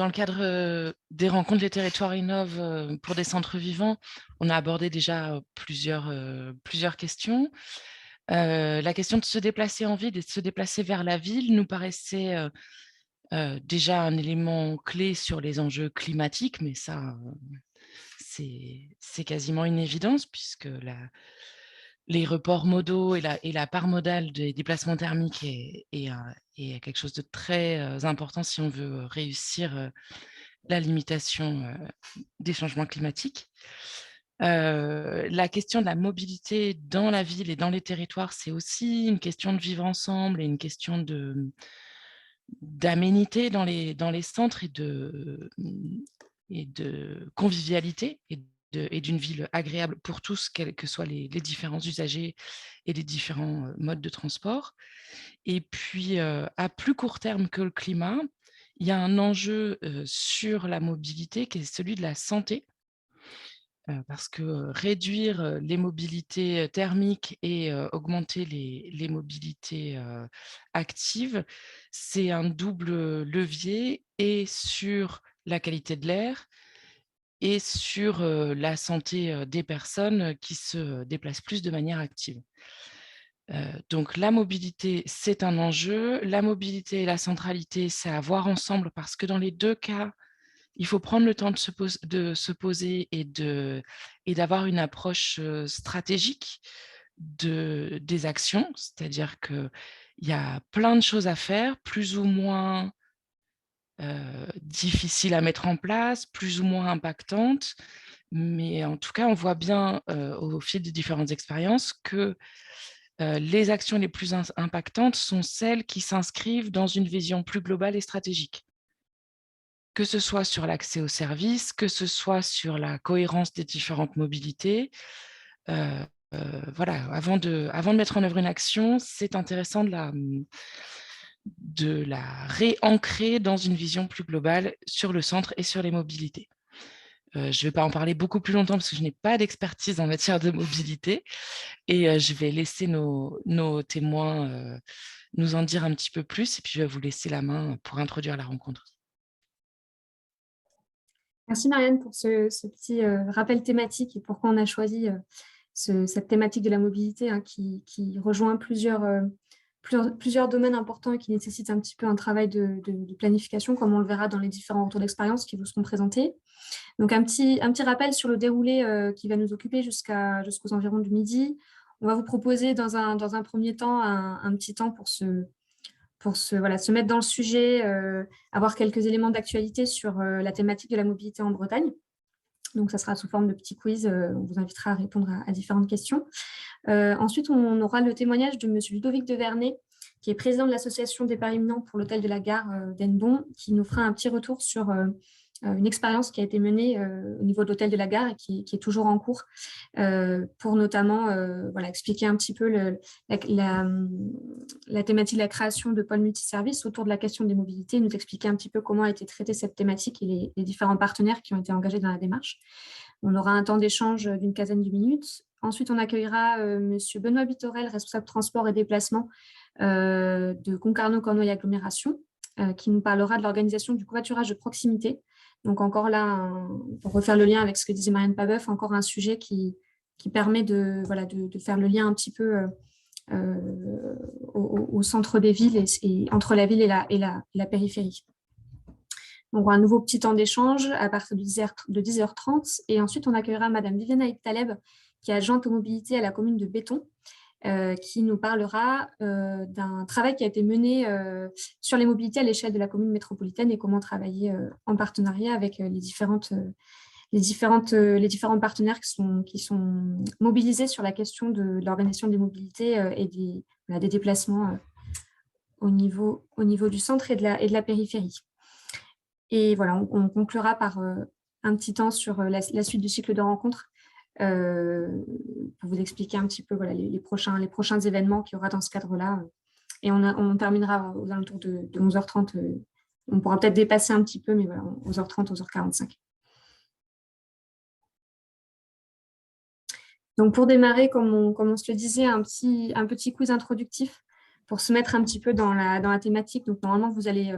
dans le cadre des rencontres des territoires innovent pour des centres vivants, on a abordé déjà plusieurs questions. La question de se déplacer en ville et de se déplacer vers la ville nous paraissait déjà un élément clé sur les enjeux climatiques, mais ça, c'est quasiment une évidence puisque les reports modaux et la part modale des déplacements thermiques est quelque chose de très important si on veut réussir la limitation des changements climatiques. La question de la mobilité dans la ville et dans les territoires, c'est aussi une question de vivre ensemble et une question d'aménité dans les centres et de convivialité et d'une ville agréable pour tous, quels que soient les différents usagers et les différents modes de transport. Et puis, à plus court terme que le climat, il y a un enjeu sur la mobilité qui est celui de la santé. Parce que réduire les mobilités thermiques et augmenter les mobilités actives, c'est un double levier et sur la qualité de l'air et sur la santé des personnes qui se déplacent plus de manière active. Donc la mobilité, c'est un enjeu. La mobilité et la centralité, c'est à voir ensemble parce que dans les 2 cas, il faut prendre le temps de se poser et d'avoir une approche stratégique des actions. C'est-à-dire qu'il y a plein de choses à faire, plus ou moins difficiles à mettre en place, plus ou moins impactantes. Mais en tout cas, on voit bien au fil des différentes expériences que les actions les plus impactantes sont celles qui s'inscrivent dans une vision plus globale et stratégique. Que ce soit sur l'accès aux services, que ce soit sur la cohérence des différentes mobilités. Voilà, avant de mettre en œuvre une action, c'est intéressant de la réancrer dans une vision plus globale sur le centre et sur les mobilités. Je ne vais pas en parler beaucoup plus longtemps parce que je n'ai pas d'expertise en matière de mobilité et je vais laisser nos témoins nous en dire un petit peu plus et puis je vais vous laisser la main pour introduire la rencontre. Merci Marianne pour ce petit rappel thématique et pourquoi on a choisi cette thématique de la mobilité qui rejoint plusieurs domaines importants et qui nécessitent un petit peu un travail de planification, comme on le verra dans les différents retours d'expérience qui vous seront présentés. Donc un petit rappel sur le déroulé qui va nous occuper jusqu'aux environs du midi. On va vous proposer dans un premier temps un petit temps pour se mettre dans le sujet, avoir quelques éléments d'actualité sur la thématique de la mobilité en Bretagne. Donc, ça sera sous forme de petits quiz. On vous invitera à répondre à différentes questions. Ensuite, on aura le témoignage de M. Ludovic de Vernet, qui est président de l'association des Paris Imminents pour l'hôtel de la gare d'Endon, qui nous fera un petit retour sur une expérience qui a été menée au niveau de l'hôtel de la gare et qui est toujours en cours pour notamment expliquer un petit peu la thématique de la création de pôles multiservices autour de la question des mobilités, nous expliquer un petit peu comment a été traitée cette thématique et les différents partenaires qui ont été engagés dans la démarche. On aura un temps d'échange d'une quinzaine de minutes. Ensuite, on accueillera M. Benoît Bitorel, responsable transport et déplacement de Concarneau-Cornouailles Agglomération, qui nous parlera de l'organisation du covoiturage de proximité. Donc encore là, pour refaire le lien avec ce que disait Marianne Pabeuf, encore un sujet qui permet de faire le lien un petit peu au centre des villes et entre la ville et la périphérie. Donc, un nouveau petit temps d'échange à partir de 10h30. Et ensuite, on accueillera Madame Viviane Aïd Taleb, qui est adjointe aux mobilités à la commune de Béton, qui nous parlera d'un travail qui a été mené sur les mobilités à l'échelle de la commune métropolitaine et comment travailler en partenariat avec les différents partenaires qui sont mobilisés sur la question de l'organisation des mobilités et des déplacements au niveau du centre et de la périphérie. Et voilà, on conclura par un petit temps sur la suite du cycle de rencontres pour vous expliquer un petit peu les prochains événements qu'il y aura dans ce cadre-là. Et on terminera aux alentours de 11h30. On pourra peut-être dépasser un petit peu, mais voilà, 11h30, 11h45. Donc, pour démarrer, comme on se le disait, un petit quiz introductif pour se mettre un petit peu dans la thématique. Donc, normalement, vous allez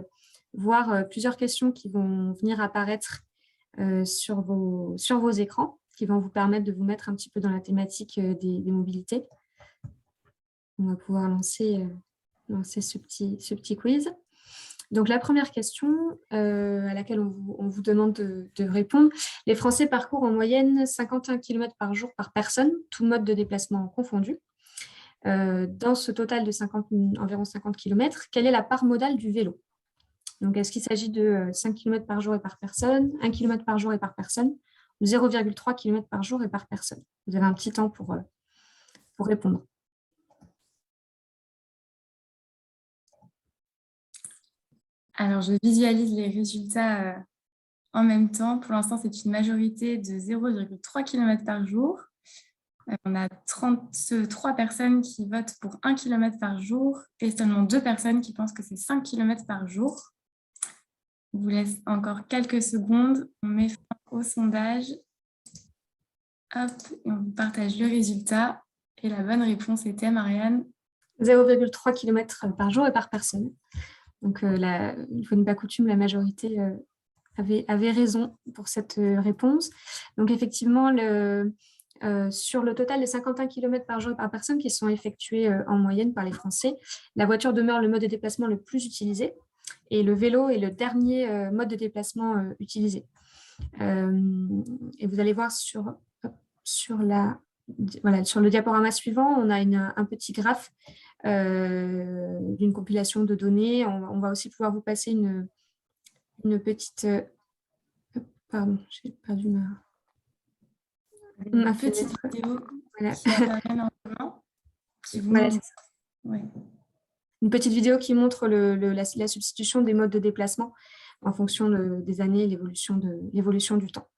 voir plusieurs questions qui vont venir apparaître sur vos écrans, qui vont vous permettre de vous mettre un petit peu dans la thématique des mobilités. On va pouvoir lancer ce petit quiz. Donc, la première question à laquelle on vous demande de répondre, les Français parcourent en moyenne 51 km par jour par personne, tout mode de déplacement confondu. Dans ce total de environ 50 km, quelle est la part modale du vélo? Donc, est-ce qu'il s'agit de 5 km par jour et par personne, 1 km par jour et par personne, ou 0,3 km par jour et par personne? Vous avez un petit temps pour répondre. Alors, je visualise les résultats en même temps. Pour l'instant, c'est une majorité de 0,3 km par jour. On a 33 personnes qui votent pour 1 km par jour et seulement 2 personnes qui pensent que c'est 5 km par jour. Je vous laisse encore quelques secondes. On met fin au sondage. Hop, et on vous partage le résultat. Et la bonne réponse était, Marianne, 0,3 km par jour et par personne. Donc, une fois n'est pas coutume, la majorité avait raison pour cette réponse. Donc, effectivement, sur le total de 51 km par jour et par personne qui sont effectués en moyenne par les Français, la voiture demeure le mode de déplacement le plus utilisé et le vélo est le dernier mode de déplacement utilisé. Et vous allez voir sur le diaporama suivant, on a un petit graphe d'une compilation de données. On va aussi pouvoir vous passer une petite... pardon, j'ai perdu ma petite fenêtre. vidéo Voilà. qui apparaît normalement. Voilà, c'est ça. Ouais. Une petite vidéo qui montre la substitution des modes de déplacement en fonction des années, l'évolution du temps.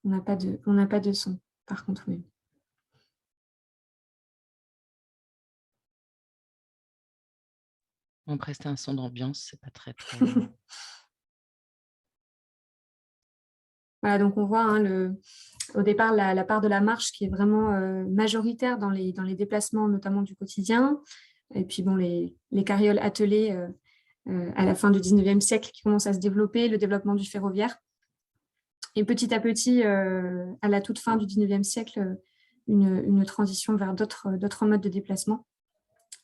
On n'a pas de son, par contre, oui. On prestait un son d'ambiance, c'est pas très... Voilà, donc on voit au départ la part de la marche qui est vraiment majoritaire dans les déplacements, notamment du quotidien. Et puis bon, les carrioles attelées à la fin du 19e siècle qui commencent à se développer, le développement du ferroviaire. Et petit à petit, à la toute fin du 19e siècle, une transition vers d'autres modes de déplacement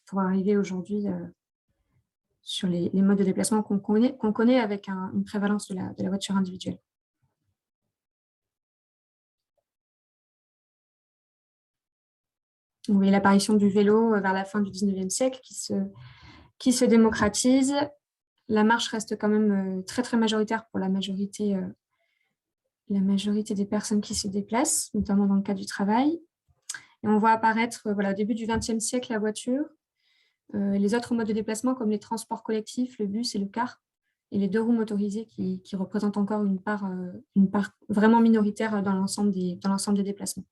pour arriver aujourd'hui sur les modes de déplacement qu'on connaît avec une prévalence de la voiture individuelle. Vous voyez l'apparition du vélo vers la fin du 19e siècle qui se démocratise. La marche reste quand même très, très majoritaire pour la majorité des personnes qui se déplacent, notamment dans le cadre du travail. Et on voit apparaître au début du XXe siècle la voiture, les autres modes de déplacement comme les transports collectifs, le bus et le car, et les 2 roues motorisées qui représentent encore une part vraiment minoritaire dans l'ensemble des déplacements.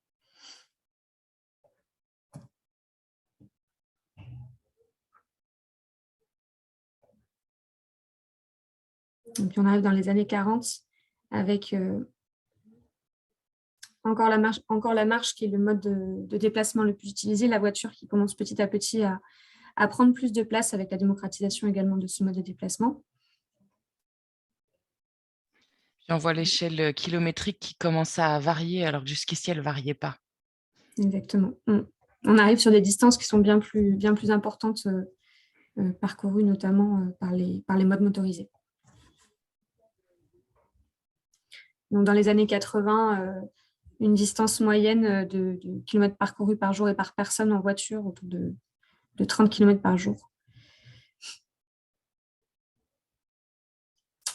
Et puis on arrive dans les années 40 avec encore la marche qui est le mode de déplacement le plus utilisé, la voiture qui commence petit à petit à prendre plus de place avec la démocratisation également de ce mode de déplacement. Puis on voit l'échelle kilométrique qui commence à varier, alors que jusqu'ici, elle ne variait pas. Exactement. On arrive sur des distances qui sont bien plus importantes, parcourues notamment par les modes motorisés. Donc, dans les années 80, une distance moyenne de kilomètres parcourus par jour et par personne en voiture, autour de 30 km par jour.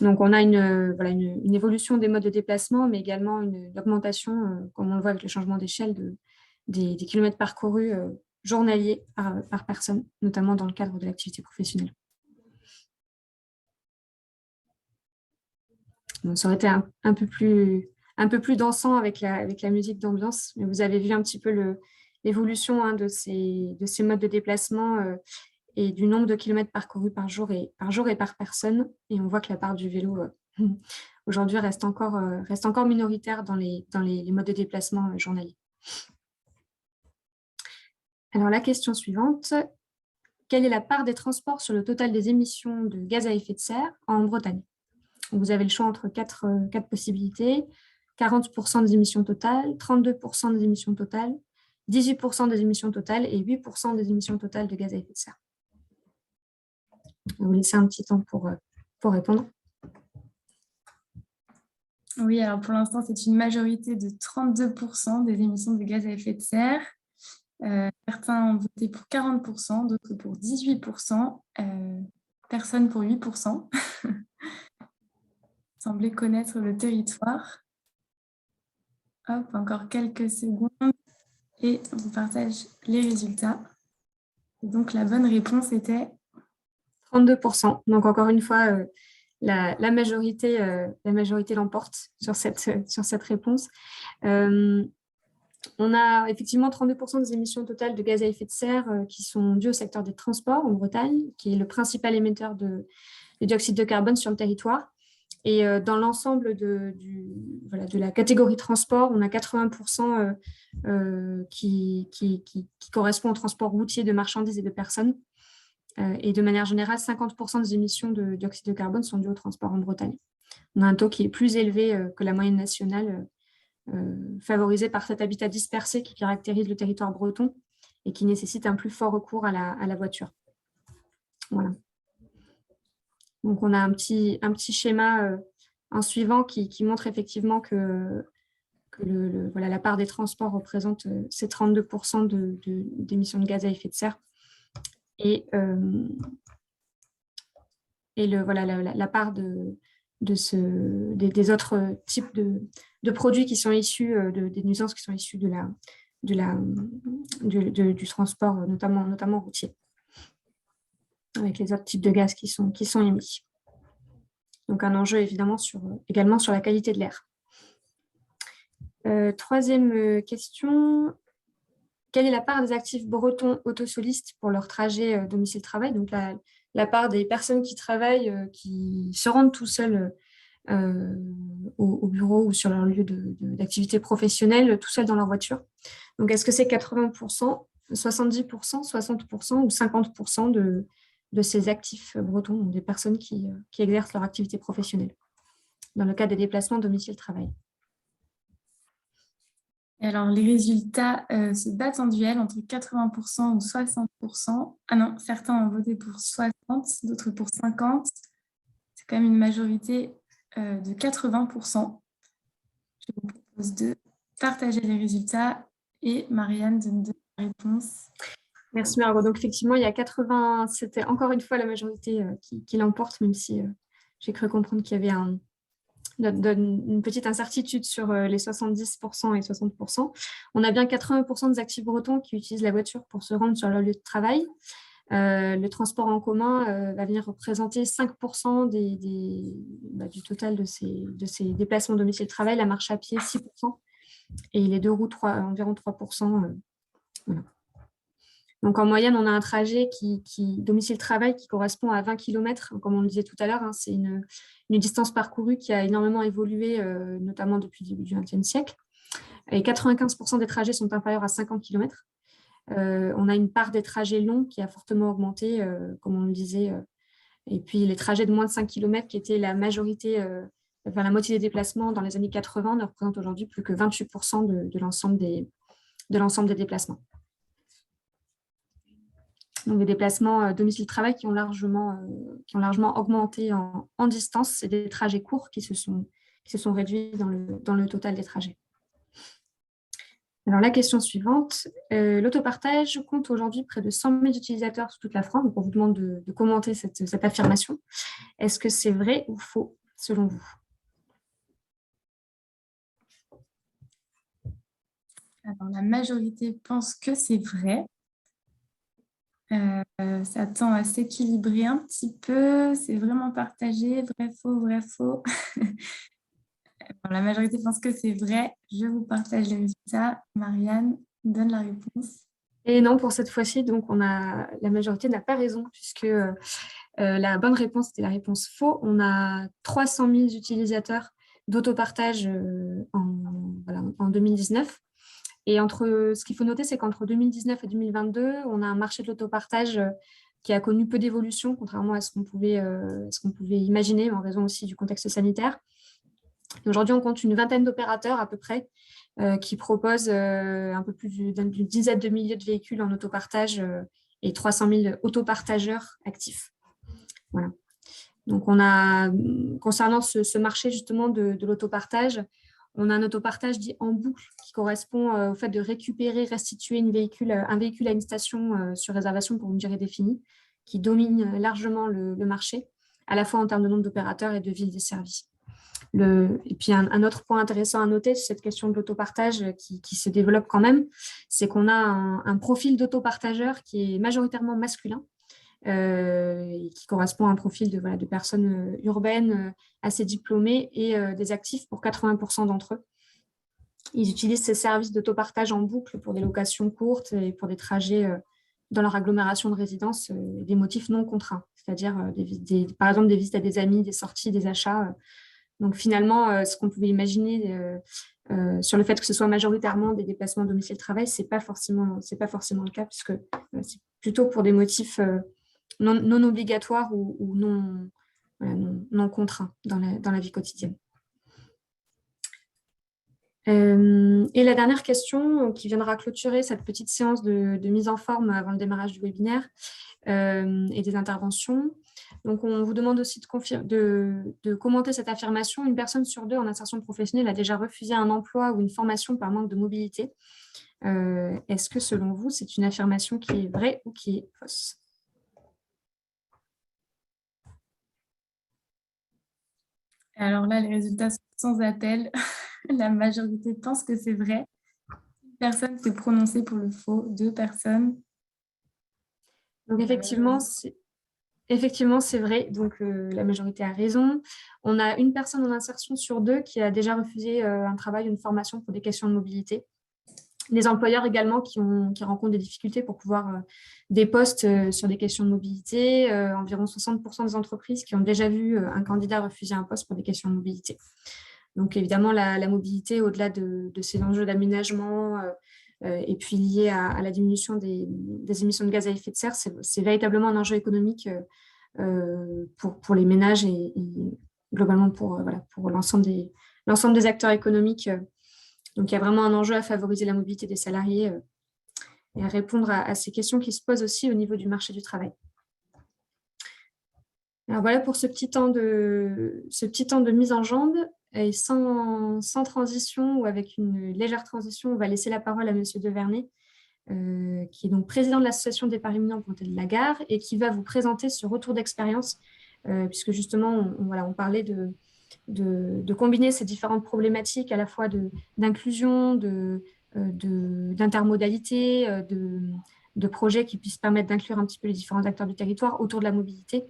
Donc, on a une évolution des modes de déplacement, mais également une augmentation, comme on le voit avec le changement d'échelle, des kilomètres parcourus journaliers par personne, notamment dans le cadre de l'activité professionnelle. Donc, ça aurait été un peu plus dansant avec la musique d'ambiance, mais vous avez vu un petit peu l'évolution de ces modes de déplacement et du nombre de kilomètres parcourus par jour et par personne. Et on voit que la part du vélo aujourd'hui reste encore minoritaire dans les modes de déplacement journaliers. Alors la question suivante, quelle est la part des transports sur le total des émissions de gaz à effet de serre en Bretagne? Donc, vous avez le choix entre quatre possibilités. 40% des émissions totales, 32% des émissions totales, 18% des émissions totales et 8% des émissions totales de gaz à effet de serre. Je vais vous laisser un petit temps pour répondre. Oui, alors pour l'instant, c'est une majorité de 32% des émissions de gaz à effet de serre. Certains ont voté pour 40%, d'autres pour 18%, personne pour 8%. Semblait connaître le territoire. Hop, encore quelques secondes et on vous partage les résultats. Et donc, la bonne réponse était 32%. Donc, encore une fois, la majorité l'emporte sur cette réponse. On a effectivement 32% des émissions totales de gaz à effet de serre qui sont dues au secteur des transports en Bretagne, qui est le principal émetteur de dioxyde de carbone sur le territoire. Et dans l'ensemble de la catégorie transport, on a 80% qui correspond au transport routier de marchandises et de personnes. Et de manière générale, 50% des émissions de dioxyde de carbone sont dues au transport en Bretagne. On a un taux qui est plus élevé que la moyenne nationale, favorisé par cet habitat dispersé qui caractérise le territoire breton et qui nécessite un plus fort recours à la voiture. Voilà. Donc, on a un petit schéma en suivant qui montre effectivement que la part des transports représente ces 32% d'émissions de gaz à effet de serre. Et la part des autres types de produits qui sont issus, des nuisances qui sont issues du transport, notamment routier, avec les autres types de gaz qui sont émis. Donc, un enjeu évidemment également sur la qualité de l'air. Troisième question. Quelle est la part des actifs bretons autosolistes pour leur trajet domicile-travail? Donc, la part des personnes qui travaillent, qui se rendent tout seuls au bureau ou sur leur lieu d'activité professionnelle, tout seuls dans leur voiture. Donc, est-ce que c'est 80%, 70%, 60% ou 50% de ces actifs bretons, donc des personnes qui exercent leur activité professionnelle dans le cadre des déplacements domicile-travail? Alors, les résultats se battent en duel entre 80% ou 60%. Ah non, certains ont voté pour 60, d'autres pour 50. C'est quand même une majorité de 80%. Je vous propose de partager les résultats et Marianne de nous donner la réponse. Merci Margot. Donc effectivement, il y a 80, c'était encore une fois la majorité qui l'emporte, même si j'ai cru comprendre qu'il y avait une petite incertitude sur les 70% et 60%. On a bien 80% des actifs bretons qui utilisent la voiture pour se rendre sur leur lieu de travail. Le transport en commun va venir représenter 5% du total de ces déplacements domicile-travail, la marche à pied 6%, et les deux roues environ 3%. Voilà. Donc, en moyenne, on a un trajet domicile-travail qui correspond à 20 km. Comme on le disait tout à l'heure, hein, c'est une distance parcourue qui a énormément évolué, notamment depuis le début du XXe siècle. Et 95% des trajets sont inférieurs à 50 km. On a une part des trajets longs qui a fortement augmenté, comme on le disait. Et puis, les trajets de moins de 5 km, qui étaient la majorité, la moitié des déplacements dans les années 80, ne représentent aujourd'hui plus que 28% de l'ensemble des déplacements. Donc, des déplacements domicile-travail qui ont largement augmenté en distance. C'est des trajets courts qui se sont réduits dans le total des trajets. Alors, la question suivante. L'autopartage compte aujourd'hui près de 100 000 utilisateurs sur toute la France. Donc, on vous demande de commenter cette affirmation. Est-ce que c'est vrai ou faux, selon vous? Alors, la majorité pense que c'est vrai. Ça tend à s'équilibrer un petit peu. C'est vraiment partagé. Vrai, faux, vrai, faux. La majorité pense que c'est vrai. Je vous partage les résultats. Marianne donne la réponse. Et non, pour cette fois-ci, donc la majorité n'a pas raison, puisque la bonne réponse était la réponse faux. On a 300 000 utilisateurs d'autopartage en 2019. Et ce qu'il faut noter, c'est qu'entre 2019 et 2022, on a un marché de l'autopartage qui a connu peu d'évolution, contrairement à ce qu'on pouvait imaginer, en raison aussi du contexte sanitaire. Aujourd'hui, on compte une vingtaine d'opérateurs à peu près qui proposent un peu plus d'une dizaine de milliers de véhicules en autopartage et 300 000 autopartageurs actifs. Voilà. Donc, concernant ce marché justement de l'autopartage, on a un autopartage dit en boucle qui correspond au fait de récupérer, restituer un véhicule à une station sur réservation pour une durée définie, qui domine largement le marché, à la fois en termes de nombre d'opérateurs et de villes desservies. Et puis, un autre point intéressant à noter sur cette question de l'autopartage qui se développe quand même, c'est qu'on a un profil d'autopartageur qui est majoritairement masculin, et qui correspond à un profil de personnes urbaines assez diplômées et des actifs pour 80% d'entre eux. Ils utilisent ces services d'autopartage en boucle pour des locations courtes et pour des trajets dans leur agglomération de résidence, des motifs non contraints, c'est-à-dire par exemple des visites à des amis, des sorties, des achats. Donc finalement, ce qu'on pouvait imaginer sur le fait que ce soit majoritairement des déplacements domicile-travail, c'est pas forcément le cas, puisque c'est plutôt pour des motifs non obligatoires ou non contraints dans la vie quotidienne. Et la dernière question qui viendra clôturer cette petite séance de mise en forme avant le démarrage du webinaire et des interventions. Donc, on vous demande aussi de commenter cette affirmation. Une personne sur deux en insertion professionnelle a déjà refusé un emploi ou une formation par manque de mobilité. Est-ce que, selon vous, c'est une affirmation qui est vraie ou qui est fausse ? Alors là, les résultats sont sans appel. La majorité pense que c'est vrai. Une personne s'est prononcée pour le faux, 2 personnes. Donc, effectivement, c'est vrai. Donc, la majorité a raison. On a une personne en insertion sur 2 qui a déjà refusé un travail, une formation pour des questions de mobilité. Les employeurs également qui rencontrent des difficultés pour pouvoir des postes sur des questions de mobilité. Environ 60% des entreprises qui ont déjà vu un candidat refuser un poste pour des questions de mobilité. Donc, évidemment, la mobilité, au-delà de ces enjeux d'aménagement et puis liés à la diminution des émissions de gaz à effet de serre, c'est véritablement un enjeu économique pour les ménages et globalement pour l'ensemble des acteurs économiques. Donc, il y a vraiment un enjeu à favoriser la mobilité des salariés et à répondre à ces questions qui se posent aussi au niveau du marché du travail. Alors, voilà pour ce petit temps de mise en jambe. Et sans transition ou avec une légère transition, on va laisser la parole à M. Devernay, qui est donc président de l'association des Départ imminents Comté de la Gare et qui va vous présenter ce retour d'expérience, puisque justement, on parlait de combiner ces différentes problématiques à la fois d'inclusion, d'intermodalité, de projets qui puissent permettre d'inclure un petit peu les différents acteurs du territoire autour de la mobilité,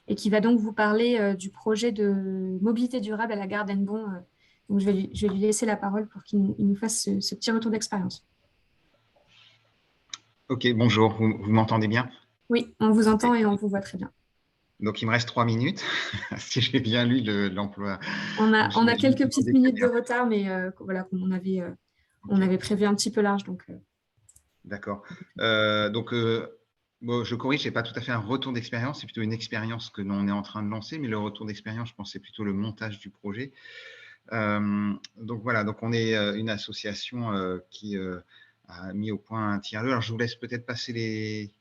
et qui va donc vous parler du projet de mobilité durable à la gare d'Hennebont. Donc je vais lui laisser la parole pour qu'il nous fasse ce petit retour d'expérience. Ok, bonjour, vous m'entendez bien? Oui, on vous entend et on vous voit très bien. Donc, il me reste 3 minutes, si j'ai bien lu l'emploi. On a quelques petites minutes de retard, mais voilà, comme on avait prévu un petit peu large. D'accord. Bon, je corrige, ce n'est pas tout à fait un retour d'expérience, c'est plutôt une expérience que l'on est en train de lancer, mais le retour d'expérience, je pense, c'est plutôt le montage du projet. Donc voilà, donc on est une association qui a mis au point un tiers 2. Alors, je vous laisse peut-être passer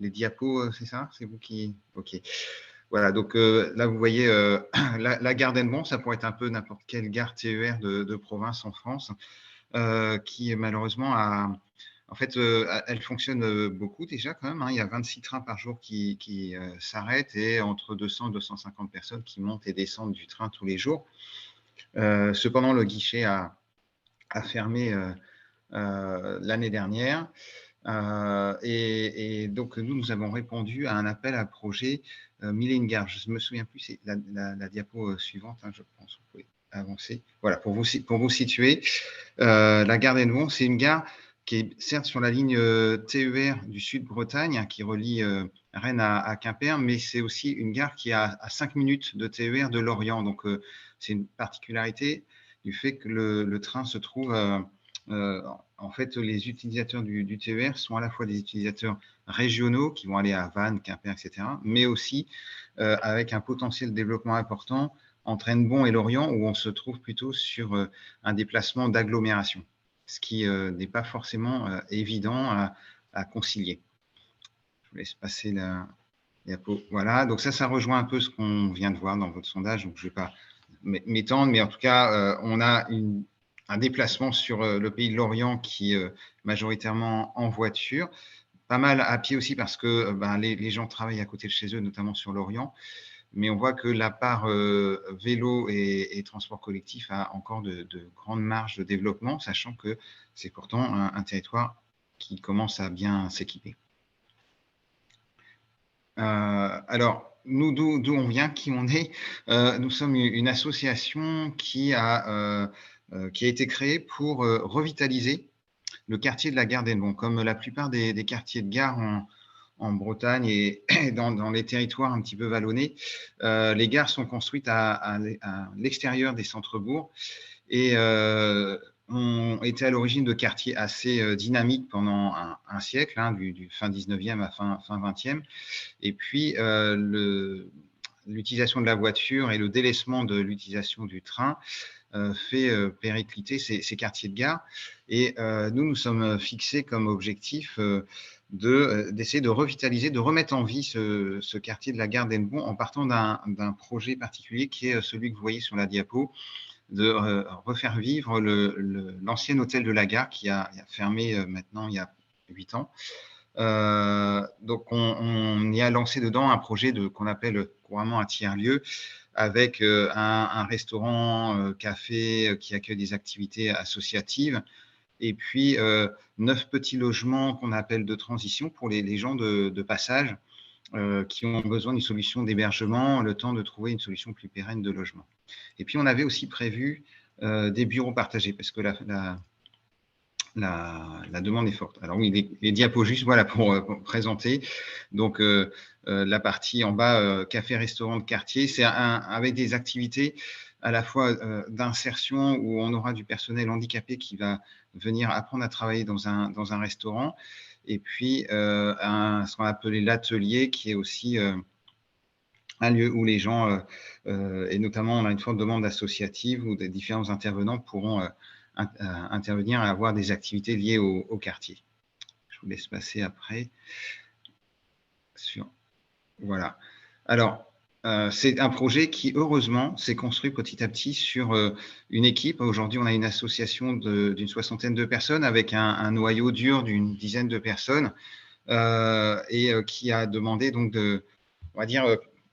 les diapos, c'est ça? C'est vous qui… Ok. Voilà, donc là, vous voyez la gare d'Hennebont, ça pourrait être un peu n'importe quelle gare TER de province en France, qui malheureusement a… En fait, elle fonctionne beaucoup déjà quand même. Hein. Il y a 26 trains par jour qui s'arrêtent et entre 200 et 250 personnes qui montent et descendent du train tous les jours. Cependant, le guichet a fermé l'année dernière. Et donc, nous avons répondu à un appel à projet Mille et une gares. Je ne me souviens plus, c'est la diapo suivante, hein, je pense. Vous pouvez avancer. Voilà, pour vous situer, la gare d'Hennebont, c'est une gare qui est certes sur la ligne TER du Sud-Bretagne, qui relie Rennes à Quimper, mais c'est aussi une gare qui est à 5 minutes de TER de Lorient. Donc, c'est une particularité du fait que le train se trouve en fait, les utilisateurs du TER sont à la fois des utilisateurs régionaux qui vont aller à Vannes, Quimper, etc., mais aussi avec un potentiel de développement important entre Hennebont et Lorient, où on se trouve plutôt sur un déplacement d'agglomération, ce qui n'est pas forcément évident à concilier. Je vous laisse passer la diapo. Voilà, donc ça rejoint un peu ce qu'on vient de voir dans votre sondage, donc je ne vais pas m'étendre, mais en tout cas, on a un déplacement sur le pays de Lorient qui est majoritairement en voiture, pas mal à pied aussi parce que les gens travaillent à côté de chez eux, notamment sur Lorient, mais on voit que la part vélo et transport collectif a encore de grandes marges de développement, sachant que c'est pourtant un territoire qui commence à bien s'équiper. Alors, nous, d'où on vient, qui on est, nous sommes une association qui a été créée pour revitaliser le quartier de la gare d'Hennebont. Comme la plupart des quartiers de gare en Bretagne et dans les territoires un petit peu vallonnés, les gares sont construites à l'extérieur des centres-bourgs et ont été à l'origine de quartiers assez dynamiques pendant un siècle, hein, du fin 19e à fin 20e. Et puis, l'utilisation de la voiture et le délaissement de l'utilisation du train fait péricliter ces quartiers de gare. Et nous sommes fixés comme objectif d'essayer de revitaliser, de remettre en vie ce quartier de la gare d'Hennebont en partant d'un projet particulier qui est celui que vous voyez sur la diapo, de refaire vivre l'ancien hôtel de la gare qui a fermé maintenant il y a 8 ans. Donc, on y a lancé dedans un projet qu'on appelle couramment un tiers-lieu, avec un restaurant, café qui accueille des activités associatives, et puis 9 petits logements qu'on appelle de transition pour les gens de passage qui ont besoin d'une solution d'hébergement, le temps de trouver une solution plus pérenne de logement. Et puis, on avait aussi prévu des bureaux partagés, parce que la demande est forte. Alors oui, les diapos juste voilà, pour présenter. Donc, la partie en bas, café-restaurant de quartier, c'est avec des activités à la fois d'insertion où on aura du personnel handicapé qui va venir apprendre à travailler dans un restaurant. Et puis, ce qu'on appelait l'atelier qui est aussi un lieu où les gens, et notamment on a une forte demande associative où des différents intervenants pourront intervenir et avoir des activités liées au quartier. Je vous laisse passer après. Voilà. Alors, c'est un projet qui, heureusement, s'est construit petit à petit sur une équipe. Aujourd'hui, on a une association d'une 60aine de personnes avec un noyau dur d'une dizaine de personnes et qui a demandé donc on va dire,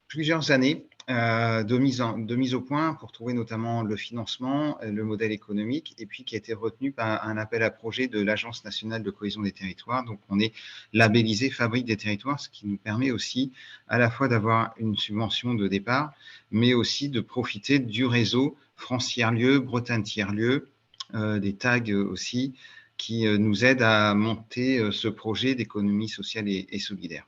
plusieurs années de mise au point pour trouver notamment le financement, le modèle économique, et puis qui a été retenu par un appel à projet de l'Agence nationale de cohésion des territoires. Donc, on est labellisé Fabrique des territoires, ce qui nous permet aussi à la fois d'avoir une subvention de départ, mais aussi de profiter du réseau France Tiers-Lieux, Bretagne Tiers-Lieux, des tags aussi, qui nous aident à monter ce projet d'économie sociale et solidaire.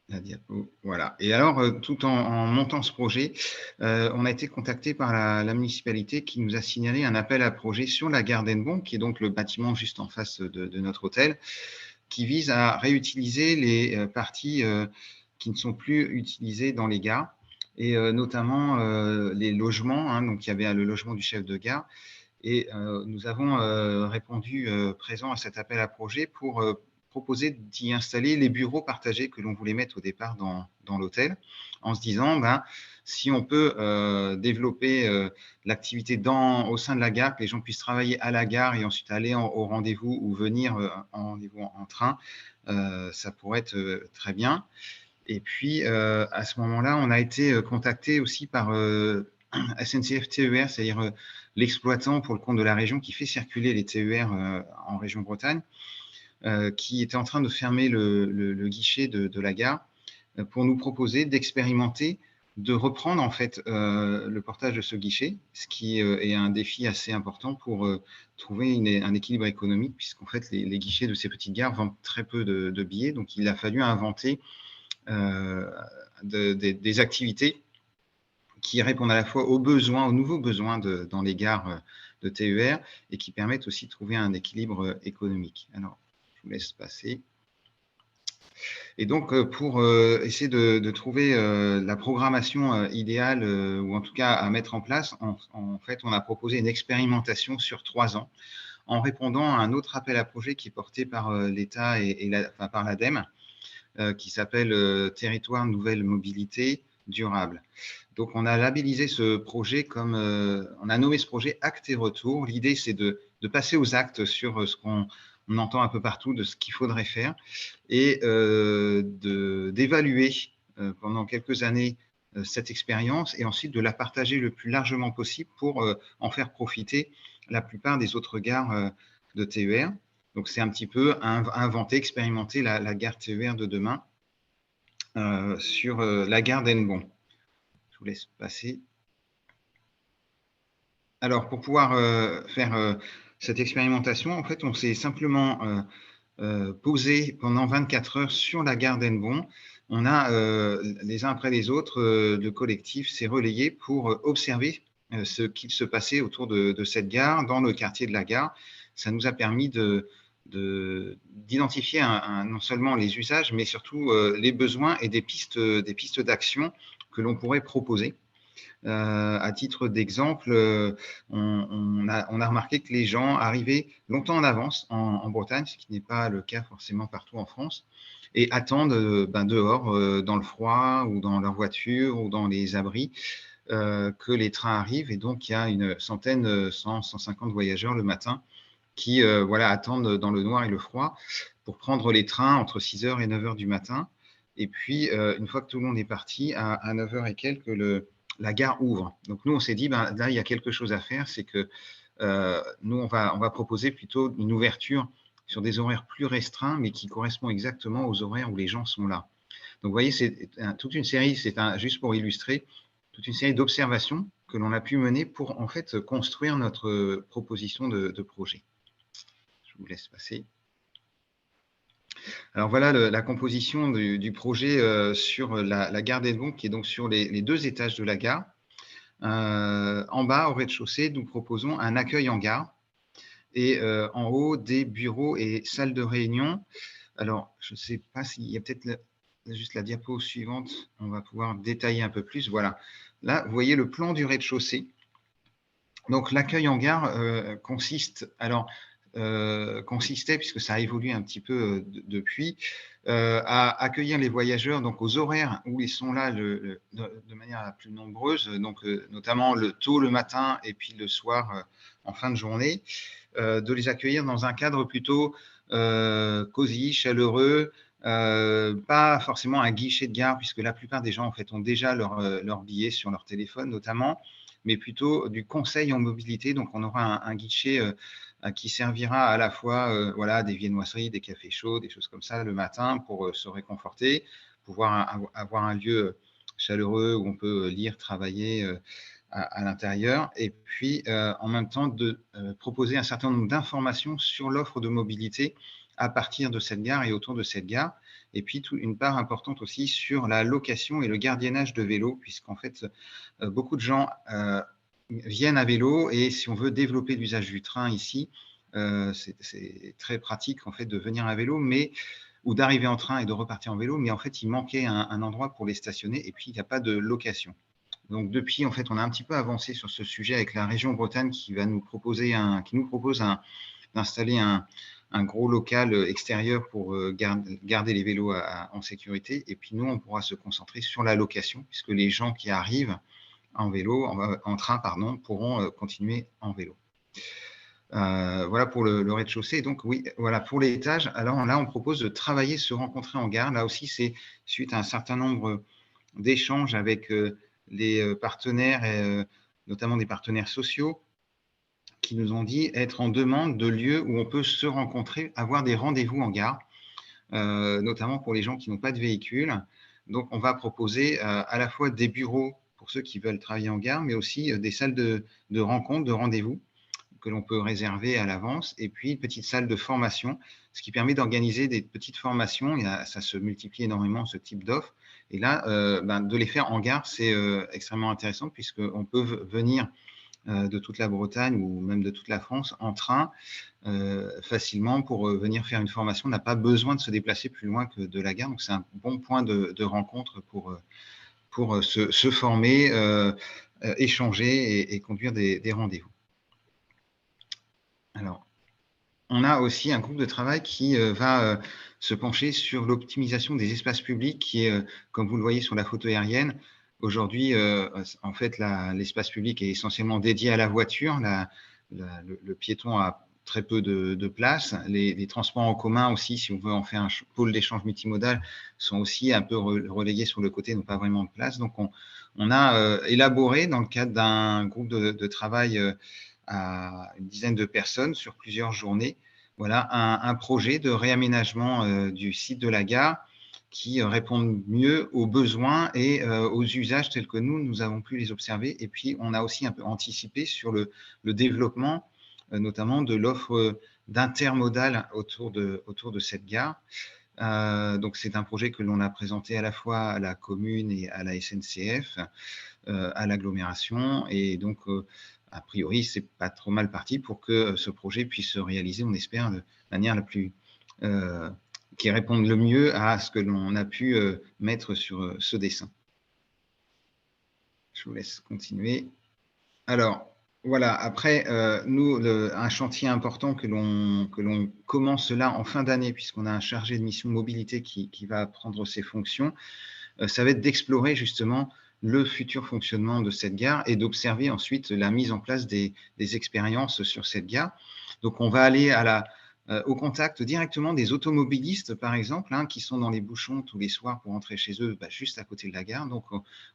La diapo, voilà. Et alors, tout en montant ce projet, on a été contacté par la municipalité qui nous a signalé un appel à projet sur la gare d'Hennebont, qui est donc le bâtiment juste en face de notre hôtel, qui vise à réutiliser les parties qui ne sont plus utilisées dans les gares, et notamment les logements. Hein, donc, il y avait le logement du chef de gare. Et nous avons répondu présent à cet appel à projet pour proposer d'y installer les bureaux partagés que l'on voulait mettre au départ dans l'hôtel, en se disant, si on peut développer l'activité au sein de la gare, que les gens puissent travailler à la gare et ensuite aller au rendez-vous ou venir en rendez-vous en train, ça pourrait être très bien. Et puis, à ce moment-là, on a été contacté aussi par SNCF TER, c'est-à-dire l'exploitant pour le compte de la région qui fait circuler les TER en région Bretagne, qui était en train de fermer le guichet de la gare pour nous proposer d'expérimenter, de reprendre en fait le portage de ce guichet, ce qui est un défi assez important pour trouver un équilibre économique, puisqu'en fait les guichets de ces petites gares vendent très peu de billets, donc il a fallu inventer des activités qui répondent à la fois aux besoins, aux nouveaux besoins dans les gares de TER et qui permettent aussi de trouver un équilibre économique. Alors, je vous laisse passer. Et donc, pour essayer de trouver la programmation idéale, ou en tout cas à mettre en place, en fait, on a proposé une expérimentation sur 3 ans en répondant à un autre appel à projet qui est porté par l'État enfin, par l'ADEME, qui s'appelle Territoire Nouvelle Mobilité Durable. Donc, on a labellisé ce projet comme, on a nommé ce projet Actes et Retour. L'idée, c'est de passer aux actes sur ce qu'on entend un peu partout de ce qu'il faudrait faire et d'évaluer pendant quelques années cette expérience et ensuite de la partager le plus largement possible pour en faire profiter la plupart des autres gares de TER. Donc, c'est un petit peu inventer, expérimenter la gare TER de demain sur la gare d'Hennebon. Je vous laisse passer. Alors, pour pouvoir faire cette expérimentation, en fait, on s'est simplement posé pendant 24 heures sur la gare d'Hennebon. On a, les uns après les autres, le collectif s'est relayé pour observer ce qu'il se passait autour de cette gare, dans le quartier de la gare. Ça nous a permis d'identifier non seulement les usages, mais surtout les besoins et des pistes d'action que l'on pourrait proposer. À titre d'exemple, on a remarqué que les gens arrivaient longtemps en avance en Bretagne, ce qui n'est pas le cas forcément partout en France, et attendent dehors, dans le froid ou dans leur voiture ou dans les abris, que les trains arrivent. Et donc, il y a une centaine, 100, 150 voyageurs le matin qui attendent dans le noir et le froid pour prendre les trains entre 6 h et 9 h du matin. Et puis, une fois que tout le monde est parti, à 9 h et quelques, la gare ouvre. Donc, nous, on s'est dit, là, il y a quelque chose à faire, c'est que nous, on va proposer plutôt une ouverture sur des horaires plus restreints, mais qui correspond exactement aux horaires où les gens sont là. Donc, vous voyez, c'est toute une série, juste pour illustrer, toute une série d'observations que l'on a pu mener pour, en fait, construire notre proposition de projet. Je vous laisse passer. Alors voilà la composition du projet sur la gare d'Hennebon, qui est donc sur les 2 étages de la gare. En bas, au rez-de-chaussée, nous proposons un accueil en gare et en haut, des bureaux et salles de réunion. Alors, je ne sais pas s'il y a peut-être juste la diapo suivante, on va pouvoir détailler un peu plus. Voilà, là, vous voyez le plan du rez-de-chaussée. Donc, l'accueil en gare consistait, puisque ça a évolué un petit peu depuis, à accueillir les voyageurs donc aux horaires où ils sont là de manière la plus nombreuse, donc notamment tôt le matin et puis le soir en fin de journée, de les accueillir dans un cadre plutôt cosy, chaleureux, pas forcément un guichet de gare, puisque la plupart des gens en fait ont déjà leur billet sur leur téléphone notamment, mais plutôt du conseil en mobilité. Donc, on aura un guichet qui servira à la fois des viennoiseries, des cafés chauds, des choses comme ça le matin pour se réconforter, pouvoir avoir un lieu chaleureux où on peut lire, travailler à l'intérieur, et puis en même temps de proposer un certain nombre d'informations sur l'offre de mobilité à partir de cette gare et autour de cette gare. Et puis, une part importante aussi sur la location et le gardiennage de vélos, puisqu'en fait, beaucoup de gens viennent à vélo, et si on veut développer l'usage du train ici, c'est très pratique en fait de venir à vélo, ou d'arriver en train et de repartir en vélo, mais en fait, il manquait un endroit pour les stationner, et puis il n'y a pas de location. Donc, depuis, en fait, on a un petit peu avancé sur ce sujet avec la région Bretagne qui nous propose d'installer un gros local extérieur pour garder les vélos en sécurité. Et puis nous, on pourra se concentrer sur la location, puisque les gens qui arrivent en train, pourront continuer en vélo. Voilà pour le rez-de-chaussée. Donc oui, voilà pour l'étage. Alors là, on propose de travailler, se rencontrer en gare. Là aussi, c'est suite à un certain nombre d'échanges avec les partenaires, et notamment des partenaires sociaux, qui nous ont dit être en demande de lieux où on peut se rencontrer, avoir des rendez-vous en gare, notamment pour les gens qui n'ont pas de véhicule. Donc, on va proposer à la fois des bureaux pour ceux qui veulent travailler en gare, mais aussi des salles de rencontres, de rendez-vous que l'on peut réserver à l'avance, et puis une petite salle de formation, ce qui permet d'organiser des petites formations. Ça se multiplie énormément, ce type d'offre, Et là, de les faire en gare, c'est extrêmement intéressant puisqu'on peut venir de toute la Bretagne ou même de toute la France en train facilement pour venir faire une formation. On n'a pas besoin de se déplacer plus loin que de la gare. Donc, c'est un bon point de rencontre pour se former, échanger et conduire des rendez-vous. Alors, on a aussi un groupe de travail qui va se pencher sur l'optimisation des espaces publics qui est, comme vous le voyez sur la photo aérienne, aujourd'hui, en fait, l'espace public est essentiellement dédié à la voiture. Le piéton a très peu de place. Les transports en commun aussi, si on veut en faire un pôle d'échange multimodal, sont aussi un peu relégués sur le côté, n'ont pas vraiment de place. Donc, on a élaboré dans le cadre d'un groupe de travail à une dizaine de personnes sur plusieurs journées, voilà, un projet de réaménagement du site de la gare qui répondent mieux aux besoins et aux usages tels que nous avons pu les observer. Et puis, on a aussi un peu anticipé sur le développement, notamment de l'offre d'intermodal autour de cette gare. Donc, c'est un projet que l'on a présenté à la fois à la commune et à la SNCF, à l'agglomération. Et donc, a priori, c'est pas trop mal parti pour que ce projet puisse se réaliser, on espère, de manière la plus qui réponde le mieux à ce que l'on a pu mettre sur ce dessin. Je vous laisse continuer. Alors, voilà, après, nous, un chantier important que l'on commence là en fin d'année, puisqu'on a un chargé de mission mobilité qui va prendre ses fonctions, ça va être d'explorer justement le futur fonctionnement de cette gare et d'observer ensuite la mise en place des expériences sur cette gare. Donc, on va aller au contact directement des automobilistes, par exemple, qui sont dans les bouchons tous les soirs pour rentrer chez eux, juste à côté de la gare. Donc,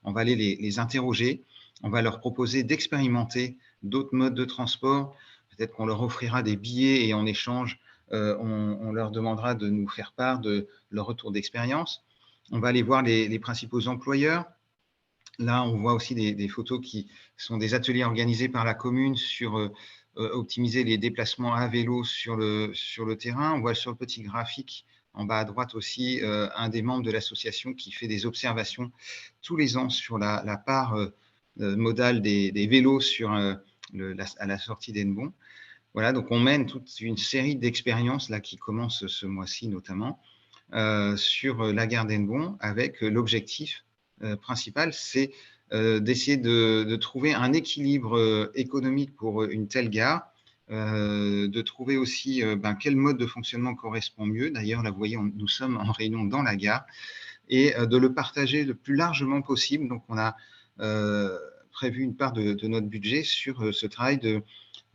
on va aller les interroger. On va leur proposer d'expérimenter d'autres modes de transport. Peut-être qu'on leur offrira des billets et en échange, on leur demandera de nous faire part de leur retour d'expérience. On va aller voir les principaux employeurs. Là, on voit aussi des photos qui sont des ateliers organisés par la commune sur optimiser les déplacements à vélo sur le terrain. On voit sur le petit graphique en bas à droite aussi un des membres de l'association qui fait des observations tous les ans sur la part modale des vélos à la sortie d'Hennebont. Voilà, donc on mène toute une série d'expériences là qui commencent ce mois-ci notamment sur la gare d'Hennebont avec l'objectif principal, c'est d'essayer de trouver un équilibre économique pour une telle gare, de trouver aussi quel mode de fonctionnement correspond mieux. D'ailleurs, là, vous voyez, nous sommes en réunion dans la gare et de le partager le plus largement possible. Donc, on a prévu une part de notre budget sur ce travail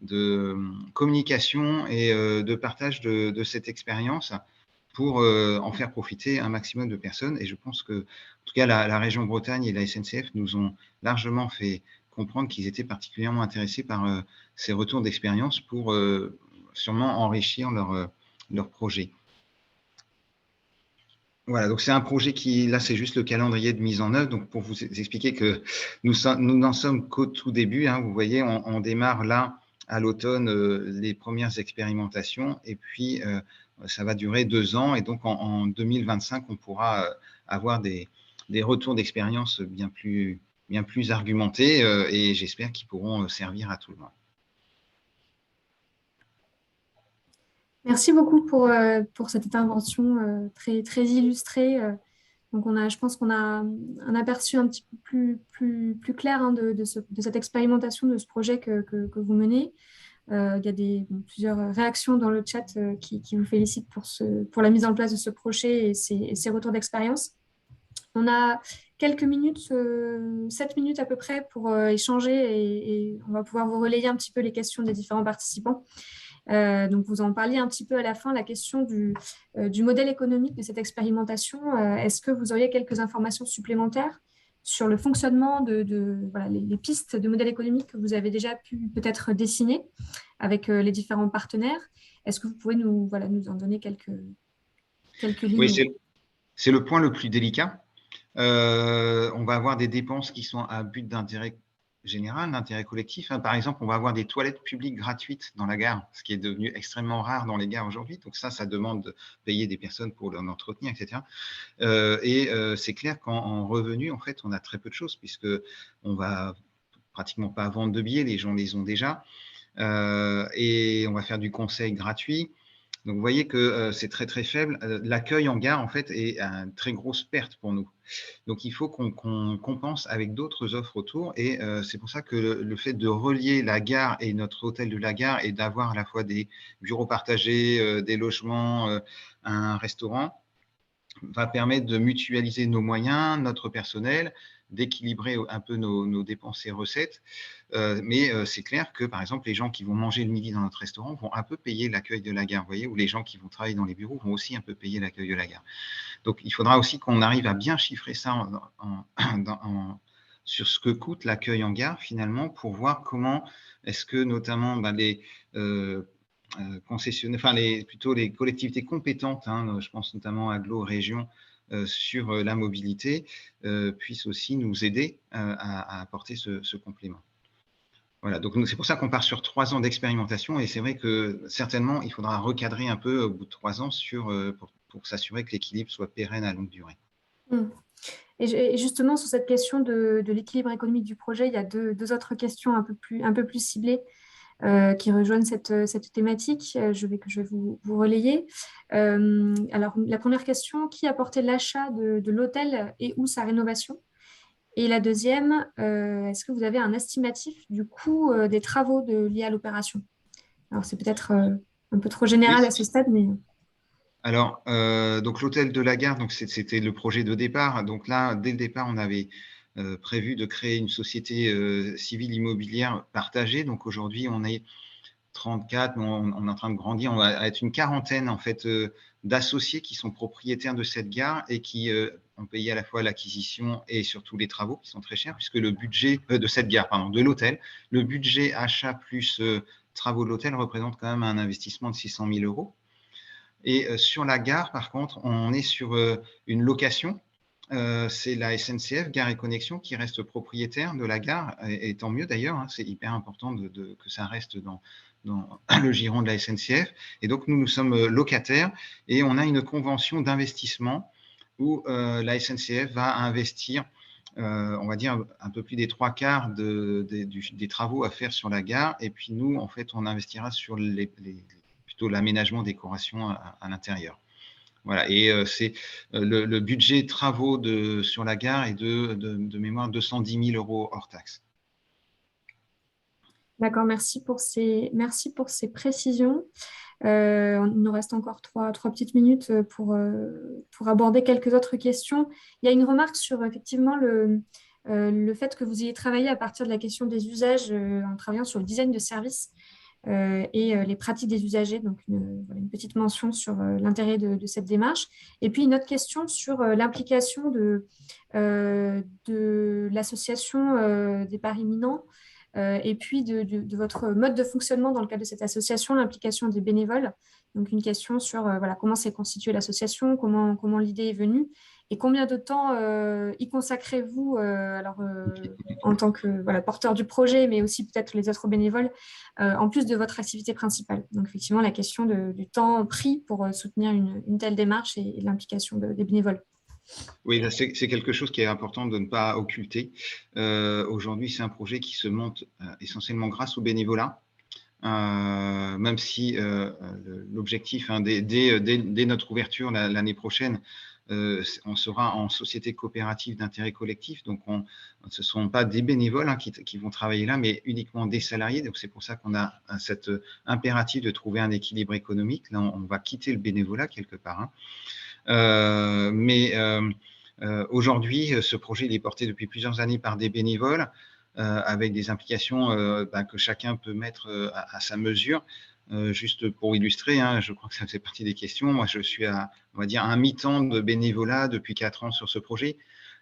de communication et de partage de cette expérience pour en faire profiter un maximum de personnes. Et je pense que, en tout cas, la région Bretagne et la SNCF nous ont largement fait comprendre qu'ils étaient particulièrement intéressés par ces retours d'expérience pour sûrement enrichir leur projet. Voilà, donc c'est un projet qui, là, c'est juste le calendrier de mise en œuvre. Donc, pour vous expliquer que nous n'en sommes qu'au tout début. Vous voyez, on démarre là, à l'automne, les premières expérimentations. Et puis, ça va durer 2 ans. Et donc, en 2025, on pourra avoir des retours d'expérience bien plus argumentés. Et j'espère qu'ils pourront servir à tout le monde. Merci beaucoup pour cette intervention très, très illustrée. Donc, je pense qu'on a un aperçu un petit peu plus clair de cette expérimentation, de ce projet que vous menez. Il y a plusieurs réactions dans le chat qui vous félicitent pour la mise en place de ce projet et ses retours d'expérience. On a quelques minutes, 7 minutes à peu près pour échanger et on va pouvoir vous relayer un petit peu les questions des différents participants. Donc, vous en parliez un petit peu à la fin, la question du modèle économique de cette expérimentation. Est-ce que vous auriez quelques informations supplémentaires sur le fonctionnement les pistes de modèle économique que vous avez déjà pu peut-être dessiner avec les différents partenaires? Est-ce que vous pouvez nous en donner quelques lignes? Oui, c'est le point le plus délicat. On va avoir des dépenses qui sont à but d'intérêt général, d'intérêt collectif. Par exemple, on va avoir des toilettes publiques gratuites dans la gare, ce qui est devenu extrêmement rare dans les gares aujourd'hui. Donc ça demande de payer des personnes pour l'entretenir, etc. C'est clair qu'en revenu, en fait, on a très peu de choses puisque on va pratiquement pas vendre de billets, les gens les ont déjà. Et on va faire du conseil gratuit. Donc, vous voyez que c'est très, très faible. L'accueil en gare, en fait, est une très grosse perte pour nous. Donc, il faut qu'on compense avec d'autres offres autour. Et c'est pour ça que le fait de relier la gare et notre hôtel de la gare et d'avoir à la fois des bureaux partagés, des logements, un restaurant, va permettre de mutualiser nos moyens, notre personnel, d'équilibrer un peu nos dépenses et recettes. Mais c'est clair que, par exemple, les gens qui vont manger le midi dans notre restaurant vont un peu payer l'accueil de la gare, vous voyez, ou les gens qui vont travailler dans les bureaux vont aussi un peu payer l'accueil de la gare. Donc, il faudra aussi qu'on arrive à bien chiffrer ça sur ce que coûte l'accueil en gare, finalement, pour voir comment est-ce que, notamment, les concessionnaires, enfin, plutôt les collectivités compétentes, je pense notamment à Aglo, région, sur la mobilité, puissent aussi nous aider à apporter ce complément. Voilà, donc c'est pour ça qu'on part sur 3 ans d'expérimentation et c'est vrai que certainement, il faudra recadrer un peu au bout de 3 ans pour s'assurer que l'équilibre soit pérenne à longue durée. Et justement, sur cette question de l'équilibre économique du projet, il y a deux autres questions un peu plus ciblées qui rejoignent cette thématique. Je vais vous relayer. Alors, la première question, qui a porté l'achat de l'hôtel et ou sa rénovation? Et la deuxième, est-ce que vous avez un estimatif du coût des travaux liés à l'opération? Alors, c'est peut-être un peu trop général Oui. à ce stade, mais… Alors, donc l'hôtel de la gare, donc c'était le projet de départ. Donc là, dès le départ, on avait prévu de créer une société civile immobilière partagée. Donc aujourd'hui, on est 34, mais on est en train de grandir. On va être une quarantaine en fait d'associés qui sont propriétaires de cette gare et qui ont payé à la fois l'acquisition et surtout les travaux qui sont très chers, puisque le budget de cette gare, pardon, de l'hôtel, le budget achat plus travaux de l'hôtel représente quand même un investissement de 600 000 euros. Et sur la gare, par contre, on est sur une location. C'est la SNCF, Gare et Connexions, qui reste propriétaire de la gare, et tant mieux d'ailleurs, c'est hyper important que ça reste dans le giron de la SNCF. Et donc, nous sommes locataires et on a une convention d'investissement où la SNCF va investir, on va dire, un peu plus des 3/4 des travaux à faire sur la gare. Et puis nous, en fait, on investira sur plutôt l'aménagement, décoration à l'intérieur. Voilà, et c'est le budget travaux sur la gare est de mémoire 210 000 euros hors taxe. D'accord, merci pour ces précisions. Il nous reste encore trois petites minutes pour aborder quelques autres questions. Il y a une remarque sur effectivement le fait que vous ayez travaillé à partir de la question des usages en travaillant sur le design de services et les pratiques des usagers. Donc, une petite mention sur l'intérêt de cette démarche. Et puis, une autre question sur l'implication de l'association des paris imminents et puis de votre mode de fonctionnement dans le cadre de cette association, l'implication des bénévoles. Donc, une question sur comment s'est constituée l'association, comment l'idée est venue et combien de temps y consacrez-vous en tant que porteur du projet, mais aussi peut-être les autres bénévoles, en plus de votre activité principale. Donc, effectivement, la question du temps pris pour soutenir une telle démarche et l'implication des bénévoles. Oui, c'est quelque chose qui est important de ne pas occulter. Aujourd'hui, c'est un projet qui se monte essentiellement grâce au bénévolat, même si l'objectif, dès notre ouverture l'année prochaine, on sera en société coopérative d'intérêt collectif. Donc, ce ne sont pas des bénévoles qui vont travailler là, mais uniquement des salariés. Donc, c'est pour ça qu'on a cet impératif de trouver un équilibre économique. Là, on va quitter le bénévolat quelque part. Aujourd'hui, ce projet il est porté depuis plusieurs années par des bénévoles avec des implications que chacun peut mettre à sa mesure. Juste pour illustrer, je crois que ça fait partie des questions. Moi, je suis on va dire, un mi-temps de bénévolat depuis 4 ans sur ce projet.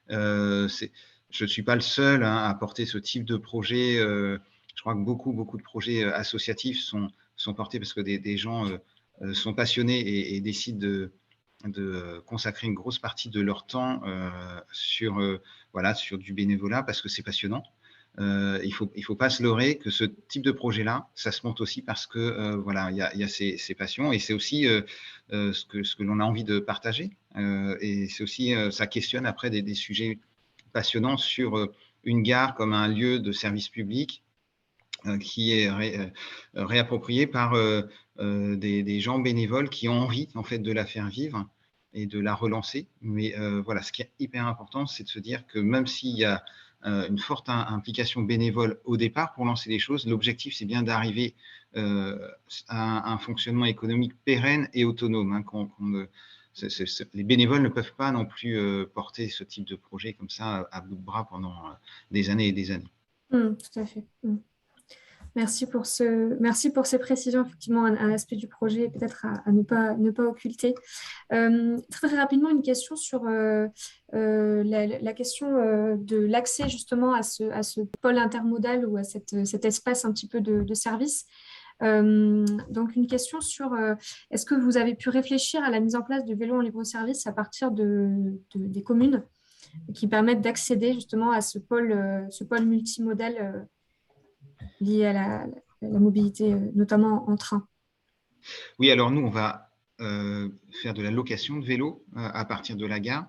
Je ne suis pas le seul à porter ce type de projet. Je crois que beaucoup de projets associatifs sont portés parce que des gens sont passionnés et décident de consacrer une grosse partie de leur temps sur du bénévolat parce que c'est passionnant. il faut pas se leurrer que ce type de projet-là, ça se monte aussi parce que voilà, il y a ces passions et c'est aussi ce que l'on a envie de partager. Et c'est aussi, ça questionne après des sujets passionnants sur une gare comme un lieu de service public qui est réapproprié par des gens bénévoles qui ont envie en fait de la faire vivre et de la relancer. Mais voilà, ce qui est hyper important, c'est de se dire que même s'il y a une forte implication bénévole au départ pour lancer les choses, l'objectif, c'est bien d'arriver à un fonctionnement économique pérenne et autonome. Hein, les bénévoles ne peuvent pas non plus porter ce type de projet comme ça à bout de bras pendant des années et des années. Tout à fait. Merci pour ces précisions, effectivement, un aspect du projet peut-être à ne pas occulter. Très, très rapidement, une question sur la question de l'accès justement à ce pôle intermodal ou à cet espace un petit peu de service. Donc, une question sur est-ce que vous avez pu réfléchir à la mise en place de vélos en libre-service à partir des communes qui permettent d'accéder justement à ce pôle multimodal lié à la mobilité, notamment en train? Oui, alors nous, on va faire de la location de vélos à partir de la gare.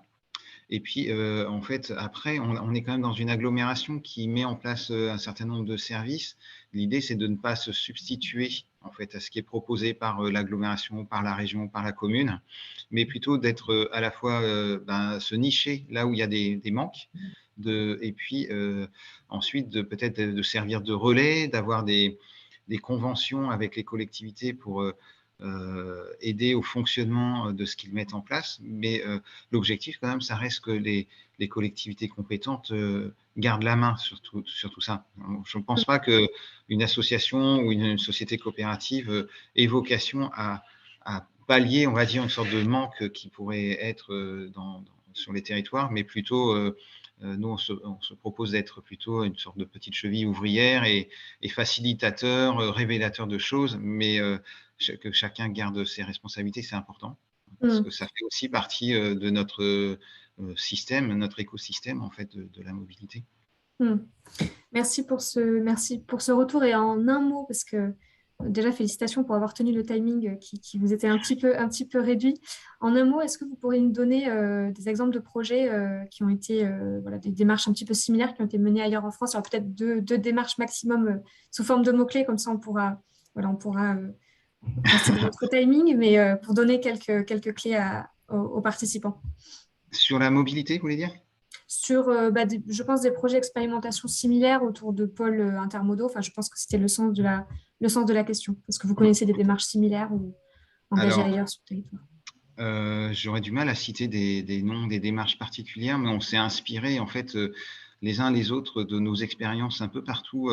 Et puis, en fait, après, on est quand même dans une agglomération qui met en place un certain nombre de services. L'idée, c'est de ne pas se substituer en fait, à ce qui est proposé par l'agglomération, par la région, par la commune, mais plutôt d'être à la fois se nicher là où il y a des manques, et puis ensuite peut-être de servir de relais, d'avoir des conventions avec les collectivités pour aider au fonctionnement de ce qu'ils mettent en place. Mais l'objectif, quand même, ça reste que les collectivités compétentes gardent la main sur tout ça. Je ne pense pas qu'une association ou une société coopérative ait vocation à pallier, on va dire, une sorte de manque qui pourrait être sur les territoires, mais plutôt nous, on se propose d'être plutôt une sorte de petite cheville ouvrière et facilitateur, révélateur de choses, mais que chacun garde ses responsabilités, c'est important, parce que ça fait aussi partie de notre système, notre écosystème en fait de la mobilité. Merci pour ce retour et en un mot, parce que déjà félicitations pour avoir tenu le timing qui vous était un petit peu réduit. En un mot, est-ce que vous pourriez nous donner des exemples de projets qui ont été des démarches un petit peu similaires qui ont été menées ailleurs en France? Alors peut-être deux démarches maximum sous forme de mots-clés, comme ça on pourra rester dans notre timing, mais pour donner quelques clés aux participants. Sur la mobilité, vous voulez dire? Sur, je pense, des projets d'expérimentation similaires autour de pôles intermodaux. Enfin, je pense que c'était le sens de la question. Est-ce que vous connaissez des démarches similaires ou engagées ailleurs sur le territoire? J'aurais du mal à citer des noms, des démarches particulières, mais on s'est inspiré en fait les uns les autres de nos expériences un peu partout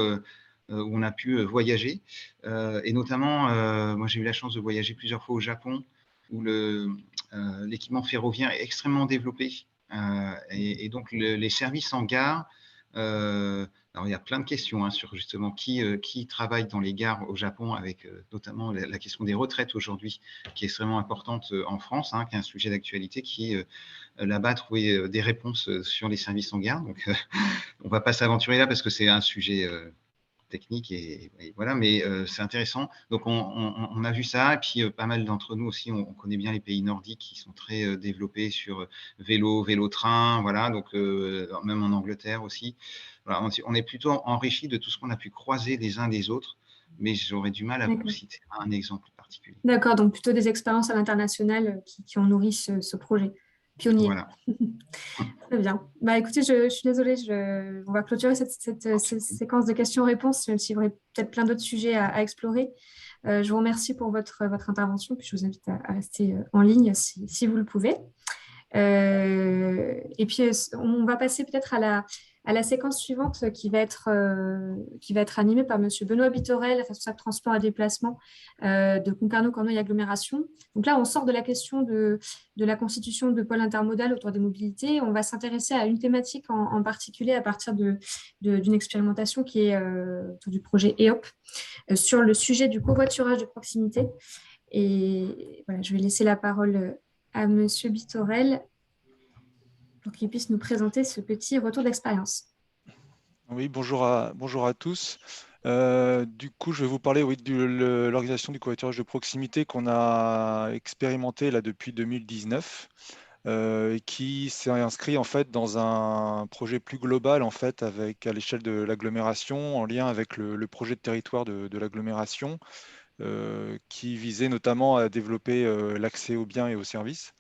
où on a pu voyager. Et notamment, moi j'ai eu la chance de voyager plusieurs fois au Japon, où l'équipement ferroviaire est extrêmement développé. Et donc les services en gare, alors il y a plein de questions hein, sur justement qui travaille dans les gares au Japon, avec notamment la question des retraites aujourd'hui, qui est extrêmement importante en France, hein, qui est un sujet d'actualité, qui là-bas trouver des réponses sur les services en gare. Donc on ne va pas s'aventurer là parce que c'est un sujet technique et voilà, mais c'est intéressant. Donc on a vu ça, et puis pas mal d'entre nous aussi, on connaît bien les pays nordiques qui sont très développés sur vélo-train, voilà, donc même en Angleterre aussi. Voilà, on est plutôt enrichi de tout ce qu'on a pu croiser les uns des autres, mais j'aurais du mal à vous citer un exemple particulier. D'accord, donc plutôt des expériences à l'international qui ont nourri ce projet pionnier. Voilà. Très bien. Bah, écoutez, je suis désolée, on va clôturer cette séquence de questions-réponses, même s'il y aurait peut-être plein d'autres sujets à explorer. Je vous remercie pour votre intervention, puis je vous invite à rester en ligne si vous le pouvez. Et puis, on va passer peut-être à la séquence suivante qui va être animée par M. Benoît Bittorel, responsable transport et déplacement de Concarneau, Cornouailles Agglomération. Donc là, on sort de la question de la constitution de pôle intermodal autour des mobilités. On va s'intéresser à une thématique en particulier à partir d'une expérimentation qui est autour du projet EOP sur le sujet du covoiturage de proximité. Et voilà, je vais laisser la parole à M. Bittorel pour qu'il puisse nous présenter ce petit retour d'expérience. Oui, bonjour à tous. Du coup, je vais vous parler de l'organisation du covoiturage de proximité qu'on a expérimenté là depuis 2019 et qui s'est inscrit en fait dans un projet plus global en fait à l'échelle de l'agglomération en lien avec le projet de territoire de l'agglomération qui visait notamment à développer l'accès aux biens et aux services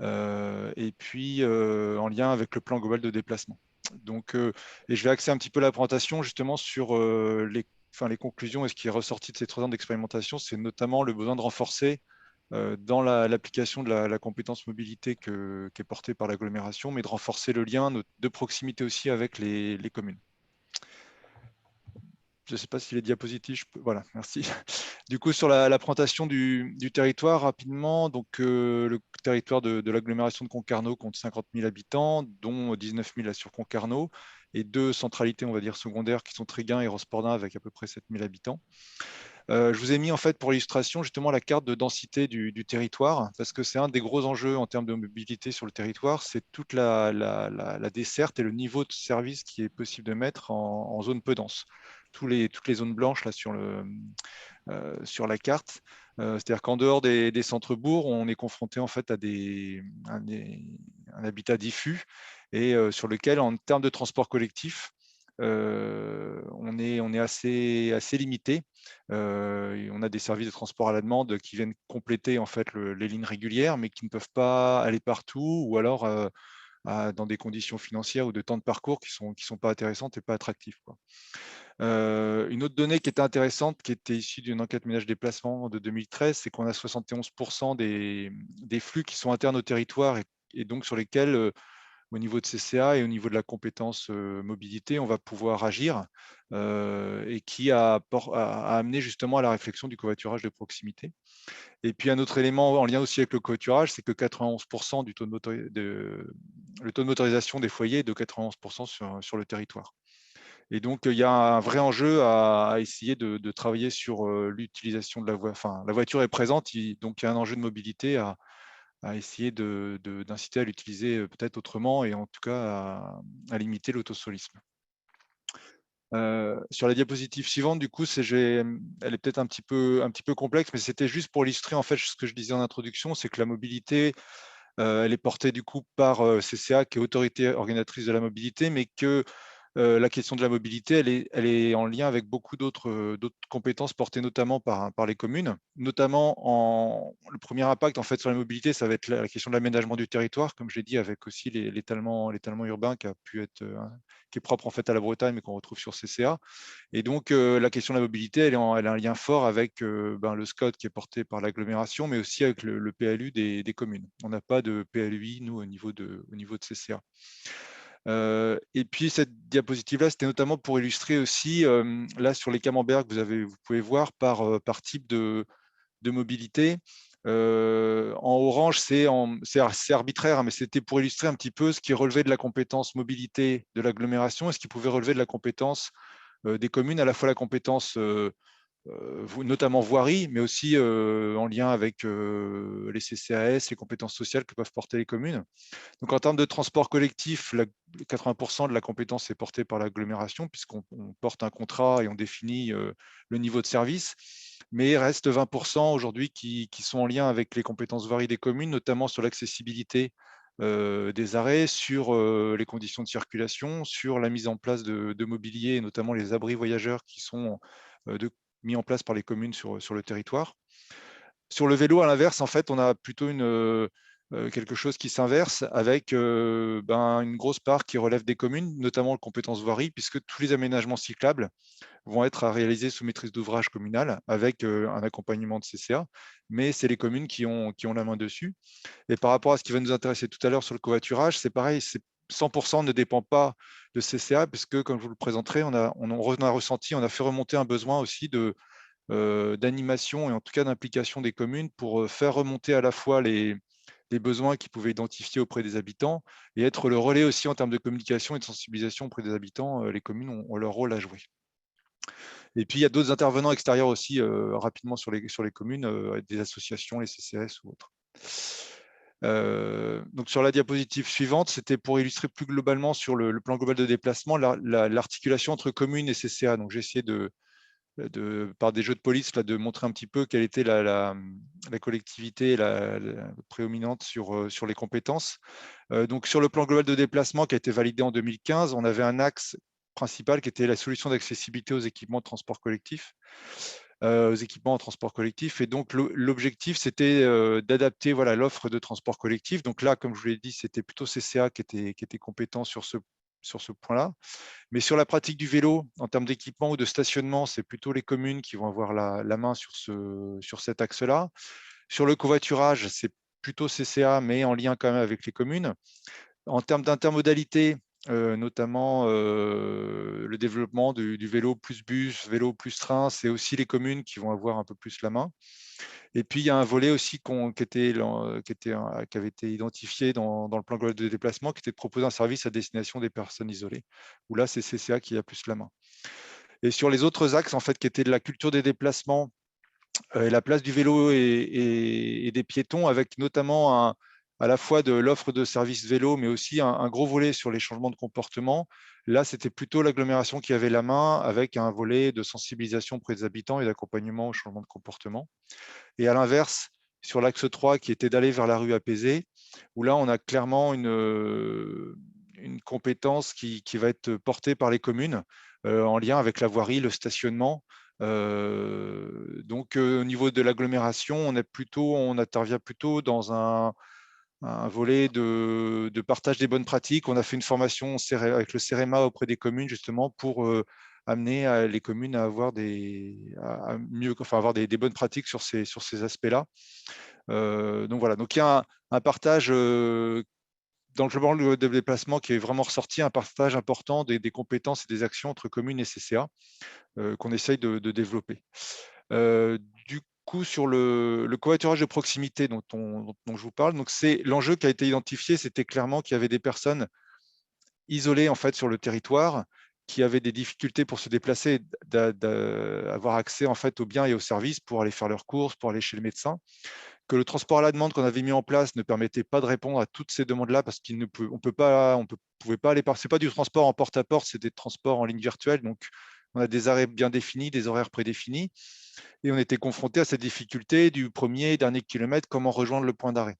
et puis en lien avec le plan global de déplacement. Donc, et je vais axer un petit peu la présentation justement sur les conclusions et ce qui est ressorti de ces 3 ans d'expérimentation, c'est notamment le besoin de renforcer dans l'application de la compétence mobilité qui est portée par l'agglomération, mais de renforcer le lien de proximité aussi avec les communes. Je ne sais pas si les diapositives, voilà, merci. Du coup, sur la présentation du territoire, rapidement, donc le territoire de l'agglomération de Concarneau compte 50 000 habitants, dont 19 000 sur Concarneau, et 2 centralités, on va dire, secondaires, qui sont Tréguin et Rospordin, avec à peu près 7 000 habitants. Je vous ai mis en fait pour illustration justement la carte de densité du territoire, parce que c'est un des gros enjeux en termes de mobilité sur le territoire, c'est toute la desserte et le niveau de service qui est possible de mettre en zone peu dense. Toutes les zones blanches là, sur la carte. C'est-à-dire qu'en dehors des centres-bourgs, on est confronté en fait à un habitat diffus et sur lequel, en termes de transport collectif, on est assez limité. On a des services de transport à la demande qui viennent compléter en fait les lignes régulières, mais qui ne peuvent pas aller partout, ou alors dans des conditions financières ou de temps de parcours qui sont pas intéressantes et pas attractives, quoi. Une autre donnée qui était intéressante, qui était issue d'une enquête ménage déplacement de 2013, c'est qu'on a 71% des flux qui sont internes au territoire et donc sur lesquels, au niveau de CCA et au niveau de la compétence mobilité, on va pouvoir agir et qui a amené justement à la réflexion du covoiturage de proximité. Et puis un autre élément en lien aussi avec le covoiturage, c'est que 91% du le taux de motorisation des foyers est de 91% sur le territoire. Et donc, il y a un vrai enjeu à essayer de travailler sur l'utilisation de la voiture. Enfin, la voiture est présente, donc il y a un enjeu de mobilité à essayer d'inciter à l'utiliser peut-être autrement et en tout cas à limiter l'autosolisme. Sur la diapositive suivante, du coup, elle est peut-être un petit peu complexe, mais c'était juste pour illustrer en fait ce que je disais en introduction, c'est que la mobilité, elle est portée du coup par CCA, qui est autorité organisatrice de la mobilité, mais que la question de la mobilité, elle est en lien avec beaucoup d'autres compétences portées notamment par les communes. Notamment, le premier impact en fait, sur la mobilité, ça va être la question de l'aménagement du territoire, comme je l'ai dit, avec aussi l'étalement urbain qui est propre en fait à la Bretagne, mais qu'on retrouve sur CCA. Et donc, la question de la mobilité, elle a un lien fort avec le SCOT qui est porté par l'agglomération, mais aussi avec le PLU des communes. On n'a pas de PLUI, nous, au niveau de CCA. Et puis cette diapositive-là, c'était notamment pour illustrer aussi, là sur les camemberts que vous pouvez voir par type de mobilité. En orange, c'est assez arbitraire, hein, mais c'était pour illustrer un petit peu ce qui relevait de la compétence mobilité de l'agglomération et ce qui pouvait relever de la compétence des communes, à la fois la compétence notamment voirie, mais aussi en lien avec les CCAS, les compétences sociales que peuvent porter les communes. Donc, en termes de transport collectif, 80% de la compétence est portée par l'agglomération, puisqu'on porte un contrat et on définit le niveau de service. Mais il reste 20% aujourd'hui qui sont en lien avec les compétences variées des communes, notamment sur l'accessibilité des arrêts, sur les conditions de circulation, sur la mise en place de mobilier, notamment les abris voyageurs qui sont mis en place par les communes sur le territoire. Sur le vélo, à l'inverse, en fait, on a plutôt quelque chose qui s'inverse avec une grosse part qui relève des communes, notamment les compétences voirie, puisque tous les aménagements cyclables vont être à réaliser sous maîtrise d'ouvrage communale avec un accompagnement de CCA, mais c'est les communes qui ont la main dessus. Et par rapport à ce qui va nous intéresser tout à l'heure sur le covoiturage, c'est pareil, 100% ne dépend pas de CCA, puisque comme je vous le présenterai, on a fait remonter un besoin aussi d'animation et en tout cas d'implication des communes pour faire remonter à la fois les besoins qu'ils pouvaient identifier auprès des habitants et être le relais aussi en termes de communication et de sensibilisation auprès des habitants. Les communes ont leur rôle à jouer. Et puis, il y a d'autres intervenants extérieurs aussi rapidement sur les communes, des associations, les CCS ou autres. Donc sur la diapositive suivante, c'était pour illustrer plus globalement sur le plan global de déplacement l'articulation entre communes et CCA. Donc j'ai essayé par des jeux de police là, de montrer un petit peu quelle était la collectivité la prédominante sur les compétences. Donc sur le plan global de déplacement qui a été validé en 2015, on avait un axe principal qui était la solution d'accessibilité aux équipements de transport collectif. Et donc l'objectif c'était d'adapter l'offre de transport collectif. Donc là, comme je vous l'ai dit, c'était plutôt CCA qui était compétent sur ce point-là. Mais sur la pratique du vélo, en termes d'équipement ou de stationnement, c'est plutôt les communes qui vont avoir la main sur cet axe-là. Sur le covoiturage, c'est plutôt CCA, mais en lien quand même avec les communes. En termes d'intermodalité, notamment le développement du vélo plus bus, vélo plus train, c'est aussi les communes qui vont avoir un peu plus la main. Et puis, il y a un volet aussi qui avait été identifié dans le plan global de déplacement, qui était de proposer un service à destination des personnes isolées, où là, c'est CCA qui a plus la main. Et sur les autres axes, en fait, qui étaient de la culture des déplacements, et la place du vélo et des piétons, avec notamment à la fois de l'offre de services vélo, mais aussi un gros volet sur les changements de comportement. Là, c'était plutôt l'agglomération qui avait la main, avec un volet de sensibilisation auprès des habitants et d'accompagnement au changement de comportement. Et à l'inverse, sur l'axe 3, qui était d'aller vers la rue apaisée, où là, on a clairement une compétence qui va être portée par les communes, en lien avec la voirie, le stationnement. Donc, au niveau de l'agglomération, on intervient plutôt dans un volet de partage des bonnes pratiques. On a fait une formation avec le CEREMA auprès des communes, justement, pour amener les communes à avoir des bonnes pratiques sur ces aspects-là. Donc voilà, donc il y a un partage dans le plan de déplacement qui est vraiment ressorti, un partage important des compétences et des actions entre communes et CCA qu'on essaye de développer. Du coup, sur le covoiturage de proximité dont je vous parle, donc c'est l'enjeu qui a été identifié, c'était clairement qu'il y avait des personnes isolées en fait sur le territoire, qui avaient des difficultés pour se déplacer, d'avoir accès en fait aux biens et aux services pour aller faire leurs courses, pour aller chez le médecin, que le transport à la demande qu'on avait mis en place ne permettait pas de répondre à toutes ces demandes-là parce qu'on ne pouvait pas aller c'est pas du transport en porte-à-porte, c'est des transports en ligne virtuelle, donc on a des arrêts bien définis, des horaires prédéfinis, et on était confronté à cette difficulté du premier et dernier kilomètre, comment rejoindre le point d'arrêt.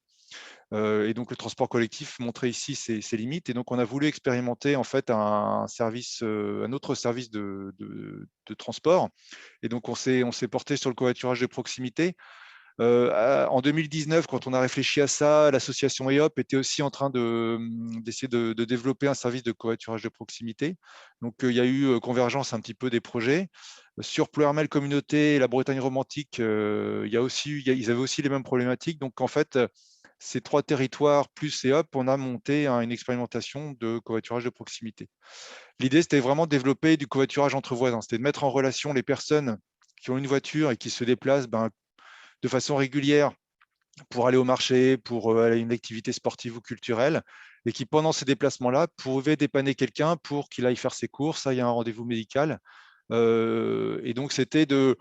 Et donc le transport collectif montrait ici ses limites, et donc on a voulu expérimenter en fait un autre service de transport, et donc on s'est porté sur le covoiturage de proximité. En 2019, quand on a réfléchi à ça, l'association EOP était aussi en train d'essayer de développer un service de covoiturage de proximité. Donc, il y a eu convergence un petit peu des projets. Sur Ploërmel Communauté et la Bretagne romantique, ils avaient aussi les mêmes problématiques. Donc, en fait, ces trois territoires plus EOP, on a monté une expérimentation de covoiturage de proximité. L'idée, c'était vraiment de développer du covoiturage entre voisins. C'était de mettre en relation les personnes qui ont une voiture et qui se déplacent de façon régulière pour aller au marché, pour aller à une activité sportive ou culturelle, et qui, pendant ces déplacements-là, pouvaient dépanner quelqu'un pour qu'il aille faire ses courses, aille à un rendez-vous médical. Et donc, c'était de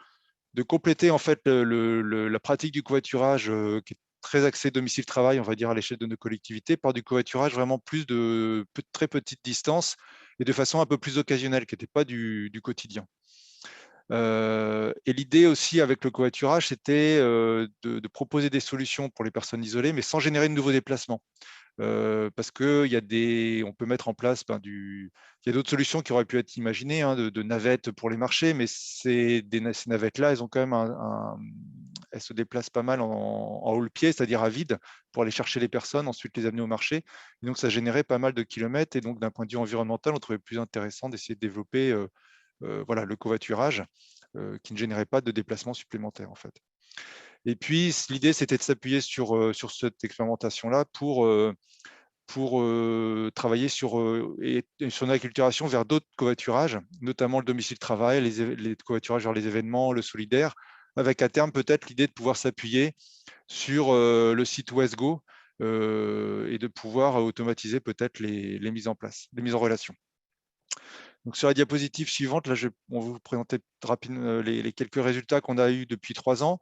compléter en fait la pratique du covoiturage qui est très axé domicile-travail, on va dire, à l'échelle de nos collectivités, par du covoiturage vraiment plus de très petite distance et de façon un peu plus occasionnelle, qui n'était pas du quotidien. Et l'idée aussi avec le covoiturage, c'était de proposer des solutions pour les personnes isolées, mais sans générer de nouveaux déplacements. Parce qu'on peut mettre en place il y a d'autres solutions qui auraient pu être imaginées, hein, de navettes pour les marchés, mais ces navettes-là, elles ont quand même elles se déplacent pas mal en haut le pied, c'est-à-dire à vide, pour aller chercher les personnes, ensuite les amener au marché. Et donc, ça générait pas mal de kilomètres. Et donc, d'un point de vue environnemental, on trouvait plus intéressant d'essayer de développer le covoiturage qui ne générait pas de déplacement supplémentaire en fait. Et puis l'idée c'était de s'appuyer sur cette expérimentation-là pour travailler sur une acculturation vers d'autres covoiturages, notamment le domicile-travail, les covoiturages vers les événements, le solidaire, avec à terme peut-être l'idée de pouvoir s'appuyer sur le site Westgo et de pouvoir automatiser peut-être les mises en place, les mises en relation. Donc, sur la diapositive suivante, là, on va vous présenter rapidement les quelques résultats qu'on a eus depuis 3 ans.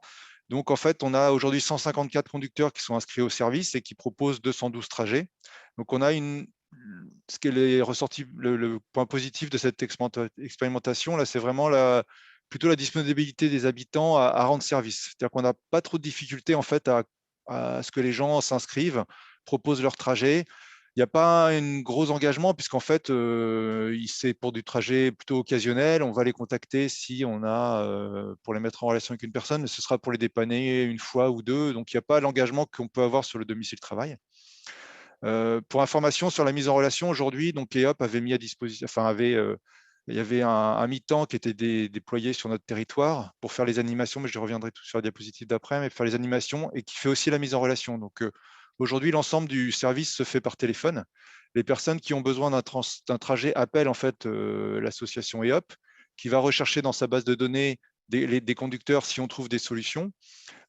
Donc, en fait, on a aujourd'hui 154 conducteurs qui sont inscrits au service et qui proposent 212 trajets. Donc, on a ce qui est ressorti, le point positif de cette expérimentation, là, c'est vraiment plutôt la disponibilité des habitants à rendre service. C'est-à-dire qu'on n'a pas trop de difficultés en fait, à ce que les gens s'inscrivent, proposent leur trajet. Il n'y a pas un gros engagement puisqu'en fait, c'est pour du trajet plutôt occasionnel. On va les contacter si on a, pour les mettre en relation avec une personne, mais ce sera pour les dépanner une fois ou deux. Donc, il n'y a pas l'engagement qu'on peut avoir sur le domicile-travail. Pour information sur la mise en relation, aujourd'hui, donc EOP avait mis à disposition, il y avait un mi-temps qui était déployé sur notre territoire pour faire les animations, mais je reviendrai tout sur la diapositive d'après, mais faire les animations et qui fait aussi la mise en relation. Donc aujourd'hui, l'ensemble du service se fait par téléphone. Les personnes qui ont besoin d'un trajet appellent en fait l'association EOP, qui va rechercher dans sa base de données des conducteurs si on trouve des solutions.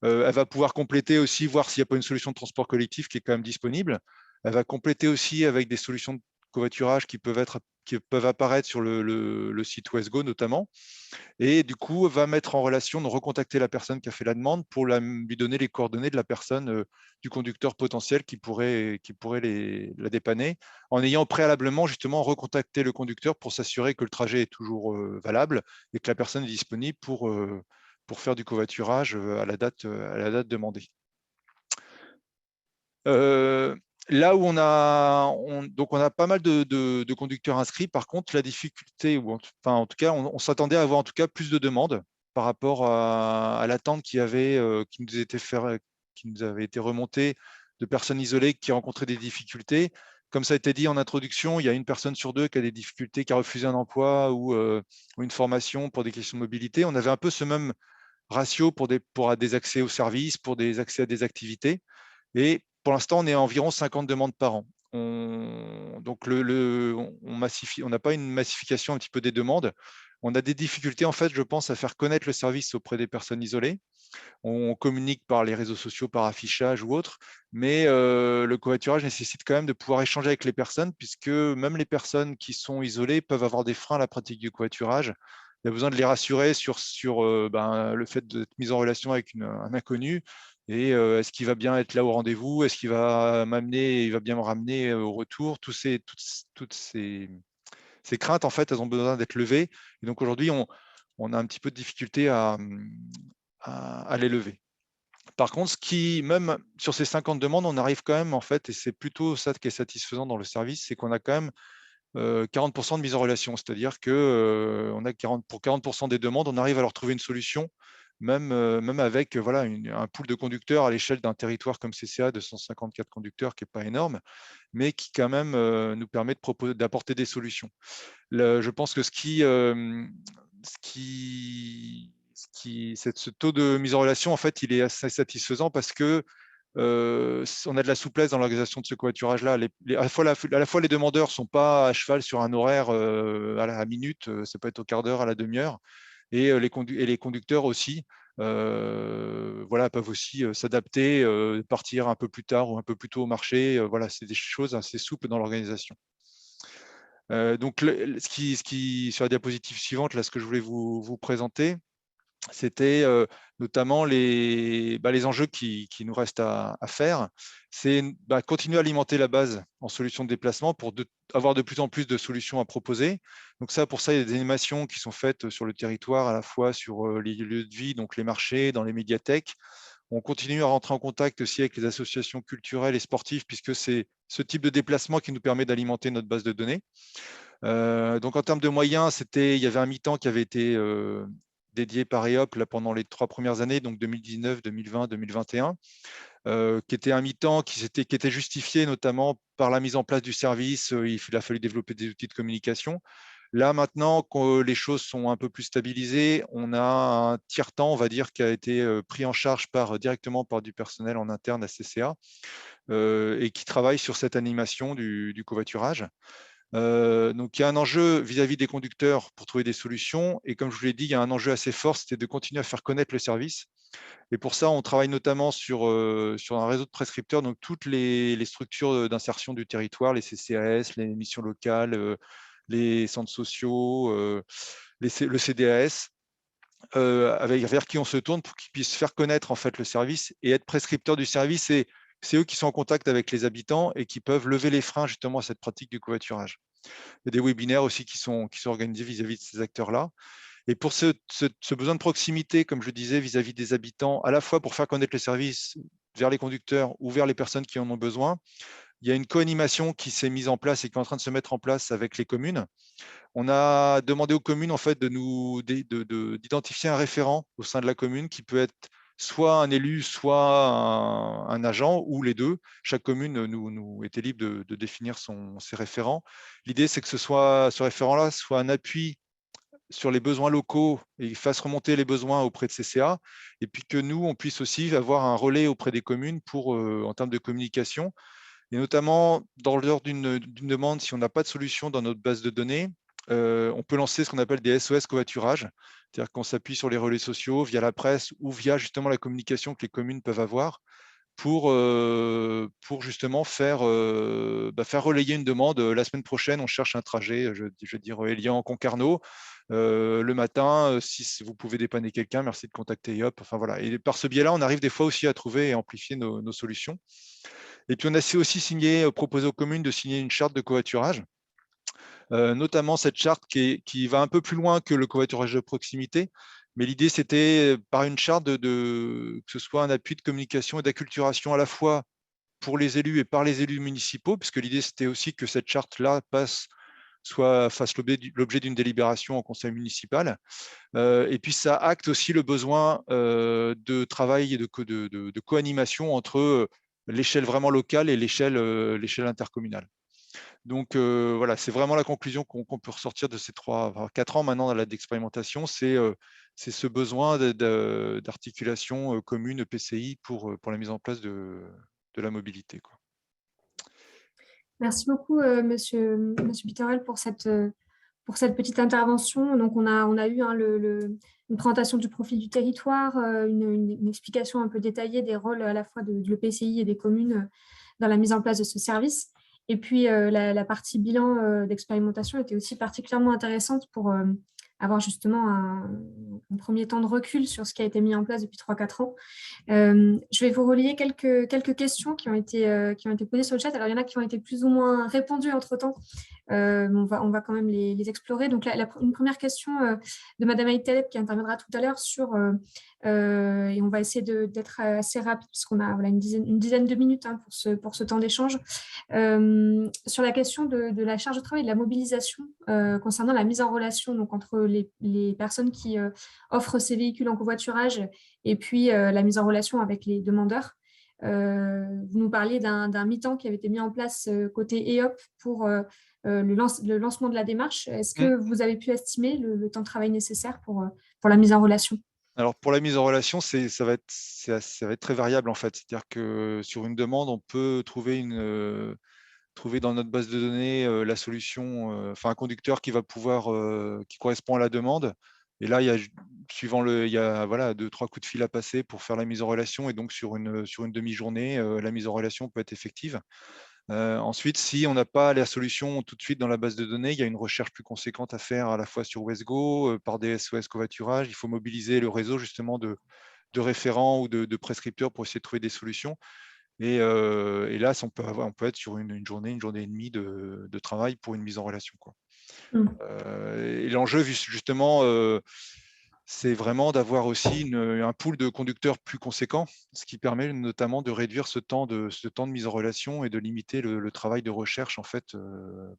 Elle va pouvoir compléter aussi, voir s'il n'y a pas une solution de transport collectif qui est quand même disponible. Elle va compléter aussi avec des solutions de covoiturage qui peuvent apparaître sur le site Westgo notamment. Et du coup, va mettre en relation, recontacter la personne qui a fait la demande pour lui donner les coordonnées de la personne, du conducteur potentiel qui pourrait la dépanner, en ayant préalablement justement recontacté le conducteur pour s'assurer que le trajet est toujours valable et que la personne est disponible pour faire du covoiturage à la date demandée. Là où on a pas mal de conducteurs inscrits, par contre, la difficulté, en tout cas, on s'attendait à avoir en tout cas plus de demandes par rapport à l'attente qui nous avait été remontée de personnes isolées qui rencontraient des difficultés. Comme ça a été dit en introduction, il y a une personne sur deux qui a des difficultés, qui a refusé un emploi ou une formation pour des questions de mobilité. On avait un peu ce même ratio pour des accès aux services, pour des accès à des activités. Et pour l'instant, on est à environ 50 demandes par an. Donc, on n'a pas une massification un petit peu des demandes. On a des difficultés, en fait, je pense, à faire connaître le service auprès des personnes isolées. On communique par les réseaux sociaux, par affichage ou autre, mais le covoiturage nécessite quand même de pouvoir échanger avec les personnes, puisque même les personnes qui sont isolées peuvent avoir des freins à la pratique du covoiturage. Il y a besoin de les rassurer sur le fait d'être mis en relation avec un inconnu. Et est-ce qu'il va bien être là au rendez-vous? Est-ce qu'il va m'amener, il va bien me ramener au retour? Toutes ces craintes, en fait, elles ont besoin d'être levées. Et donc aujourd'hui, on a un petit peu de difficulté à les lever. Par contre, même sur ces 50 demandes, on arrive quand même, en fait, et c'est plutôt ça qui est satisfaisant dans le service, c'est qu'on a quand même 40% de mise en relation. C'est-à-dire que pour 40% des demandes, on arrive à leur trouver une solution, même avec voilà, un pool de conducteurs à l'échelle d'un territoire comme CCA de 154 conducteurs, qui n'est pas énorme, mais qui quand même nous permet d'apporter des solutions. Je pense que ce taux de mise en relation, en fait, il est assez satisfaisant parce que on a de la souplesse dans l'organisation de ce covoiturage-là. À la fois, les demandeurs ne sont pas à cheval sur un horaire à la minute, ça peut être au quart d'heure, à la demi-heure, et les conducteurs aussi peuvent aussi s'adapter, partir un peu plus tard ou un peu plus tôt au marché. Voilà, c'est des choses assez souples dans l'organisation. Donc, sur la diapositive suivante, là, ce que je voulais vous présenter, c'était notamment les enjeux qui nous restent à faire. C'est continuer à alimenter la base en solutions de déplacement pour avoir de plus en plus de solutions à proposer. Donc pour ça, il y a des animations qui sont faites sur le territoire, à la fois sur les lieux de vie, donc les marchés, dans les médiathèques. On continue à rentrer en contact aussi avec les associations culturelles et sportives, puisque c'est ce type de déplacement qui nous permet d'alimenter notre base de données. Donc en termes de moyens, il y avait un mi-temps qui avait été dédié par EOP là, pendant les 3 premières années, donc 2019, 2020, 2021, qui était un mi-temps qui était justifié notamment par la mise en place du service. Il a fallu développer des outils de communication. Là, maintenant que les choses sont un peu plus stabilisées, on a un tiers-temps, on va dire, qui a été pris en charge directement par du personnel en interne à CCA et qui travaille sur cette animation du covoiturage. Donc, il y a un enjeu vis-à-vis des conducteurs pour trouver des solutions. Et comme je vous l'ai dit, il y a un enjeu assez fort, c'était de continuer à faire connaître le service. Et pour ça, on travaille notamment sur un réseau de prescripteurs, donc toutes les structures d'insertion du territoire, les CCAS, les missions locales, les centres sociaux, le CDAS, vers qui on se tourne pour qu'ils puissent faire connaître en fait le service et être prescripteurs du service. Et c'est eux qui sont en contact avec les habitants et qui peuvent lever les freins justement à cette pratique du covoiturage. Il y a des webinaires aussi qui sont organisés vis-à-vis de ces acteurs-là. Et pour ce besoin de proximité, comme je disais, vis-à-vis des habitants, à la fois pour faire connaître le service vers les conducteurs ou vers les personnes qui en ont besoin, il y a une co-animation qui s'est mise en place et qui est en train de se mettre en place avec les communes. On a demandé aux communes en fait, d'identifier un référent au sein de la commune qui peut être soit un élu, soit un agent, ou les deux. Chaque commune nous était libre de définir ses référents. L'idée, c'est que ce référent-là soit un appui sur les besoins locaux et fasse remonter les besoins auprès de CCA, et puis que nous, on puisse aussi avoir un relais auprès des communes en termes de communication, et notamment dans l'ordre d'une demande, si on n'a pas de solution dans notre base de données, on peut lancer ce qu'on appelle des SOS covoiturage, c'est-à-dire qu'on s'appuie sur les relais sociaux, via la presse ou via justement la communication que les communes peuvent avoir pour justement faire relayer une demande. La semaine prochaine, on cherche un trajet, je veux dire, Élian-Concarneau. Le matin, si vous pouvez dépanner quelqu'un, merci de contacter IOP. Enfin, voilà. Et par ce biais-là, on arrive des fois aussi à trouver et amplifier nos solutions. Et puis, on a aussi proposé aux communes de signer une charte de covoiturage, notamment cette charte qui va un peu plus loin que le covoiturage de proximité. Mais l'idée, c'était par une charte que ce soit un appui de communication et d'acculturation à la fois pour les élus et par les élus municipaux, puisque l'idée, c'était aussi que cette charte-là fasse l'objet d'une délibération en conseil municipal. Et puis, ça acte aussi le besoin de travail et de co-animation entre l'échelle vraiment locale et l'échelle intercommunale. Donc, voilà, c'est vraiment la conclusion qu'on peut ressortir de ces 4 ans maintenant d'expérimentation, c'est ce besoin d'articulation commune EPCI pour la mise en place de la mobilité, quoi. Merci beaucoup, monsieur Bitterel, pour cette petite intervention. Donc, on a eu une présentation du profil du territoire, une explication un peu détaillée des rôles à la fois de l'EPCI et des communes dans la mise en place de ce service. Et puis, la partie bilan d'expérimentation était aussi particulièrement intéressante pour avoir justement un premier temps de recul sur ce qui a été mis en place depuis 3-4 ans. Je vais vous relayer quelques questions qui ont été posées sur le chat. Alors, il y en a qui ont été plus ou moins répondues entre-temps. On va quand même les explorer. Donc, une première question de Madame Aïtaleb qui interviendra tout à l'heure et on va essayer d'être assez rapide puisqu'on a une dizaine de minutes pour ce temps d'échange. Sur la question de la charge de travail et de la mobilisation concernant la mise en relation donc, entre les personnes qui offrent ces véhicules en covoiturage et puis la mise en relation avec les demandeurs. Vous nous parliez d'un mi-temps qui avait été mis en place côté EOP pour le lancement de la démarche. Est-ce que vous avez pu estimer le temps de travail nécessaire pour la mise en relation ? Alors, pour la mise en relation, ça va être très variable en fait. C'est-à-dire que sur une demande, on peut trouver dans notre base de données la solution, un conducteur qui va pouvoir, qui correspond à la demande. Et là, il y a 2-3 coups de fil à passer pour faire la mise en relation. Et donc, sur une demi-journée, la mise en relation peut être effective. Ensuite, si on n'a pas la solution tout de suite dans la base de données, il y a une recherche plus conséquente à faire à la fois sur WesGo, par des SOS covoiturage. Il faut mobiliser le réseau justement de référents ou de prescripteurs pour essayer de trouver des solutions. Et là, on peut être sur une journée et demie de travail pour une mise en relation, quoi. Et l'enjeu, justement, c'est vraiment d'avoir aussi un pool de conducteurs plus conséquent, ce qui permet notamment de réduire ce temps de mise en relation et de limiter le travail de recherche en fait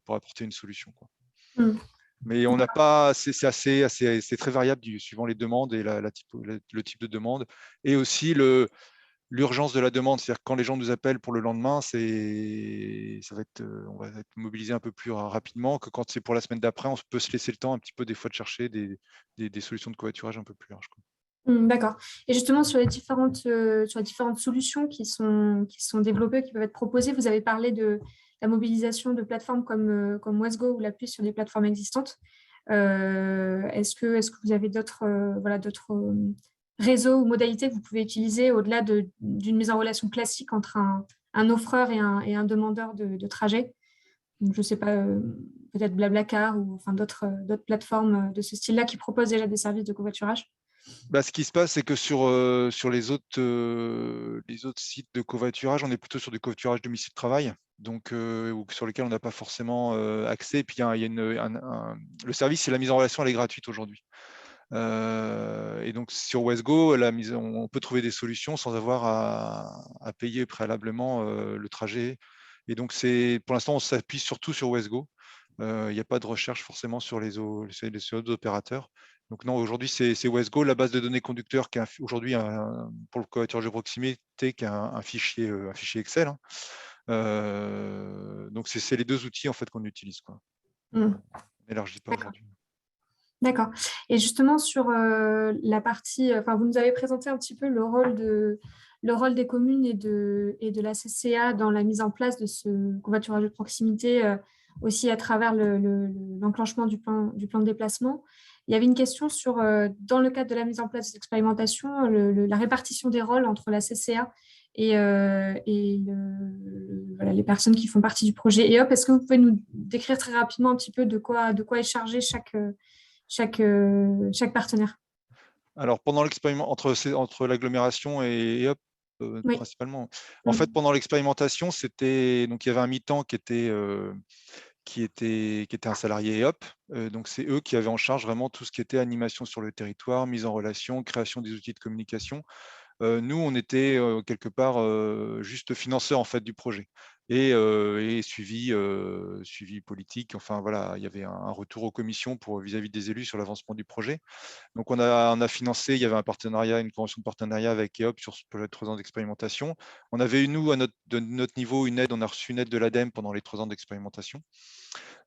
pour apporter une solution, quoi. Mais on n'a pas, c'est très variable suivant les demandes et le type de demande, et aussi l'urgence de la demande. C'est-à-dire que quand les gens nous appellent pour le lendemain, on va être mobilisé un peu plus rapidement que quand c'est pour la semaine d'après. On peut se laisser le temps un petit peu des fois de chercher des solutions de covoiturage un peu plus larges, quoi. D'accord. Et justement, sur les différentes solutions qui sont développées, qui peuvent être proposées, vous avez parlé de la mobilisation de plateformes comme WesGo ou l'appui sur des plateformes existantes. Est-ce que vous avez d'autres réseaux ou modalités que vous pouvez utiliser au-delà d'une mise en relation classique entre un offreur et un demandeur de trajet? Donc, je ne sais pas, peut-être Blablacar ou d'autres plateformes de ce style-là qui proposent déjà des services de covoiturage. Ce qui se passe, c'est que sur les autres sites de covoiturage, on est plutôt sur du covoiturage domicile-travail, donc sur lesquels on n'a pas forcément accès. Et puis, le service, c'est la mise en relation, elle est gratuite aujourd'hui. Et donc, sur Wesgo, on peut trouver des solutions sans avoir à payer préalablement le trajet. Et donc, pour l'instant, on s'appuie surtout sur Wesgo. Il n'y a pas de recherche forcément sur les autres opérateurs. Donc non, aujourd'hui, c'est Wesgo, la base de données conducteur, qui est aujourd'hui, pour le covoiturage de proximité, qui est un fichier Excel. Hein. Donc, c'est les deux outils en fait, qu'on utilise. On n'élargit pas aujourd'hui. D'accord. Et justement, sur la partie, vous nous avez présenté un petit peu le rôle des communes et de la CCA dans la mise en place de ce covoiturage de proximité, aussi à travers l'enclenchement du plan de déplacement. Il y avait une question sur, dans le cadre de la mise en place de l'expérimentation, la répartition des rôles entre la CCA et les personnes qui font partie du projet EOP. Est-ce que vous pouvez nous décrire très rapidement un petit peu de quoi est chargé chaque partenaire? Alors, pendant l'expérimentation, entre l'agglomération et EOP, Oui. principalement. En fait, pendant l'expérimentation, donc il y avait un mi-temps qui était un salarié EOP. Donc, c'est eux qui avaient en charge vraiment tout ce qui était animation sur le territoire, mise en relation, création des outils de communication. Nous, on était quelque part juste financeurs en fait du projet et suivi politique. Enfin voilà, il y avait un retour aux commissions vis-à-vis des élus sur l'avancement du projet. Donc on a financé, il y avait un partenariat, une convention de partenariat avec EOP pour les 3 ans d'expérimentation. On avait eu, nous, de notre niveau, une aide, on a reçu une aide de l'ADEME pendant les 3 ans d'expérimentation.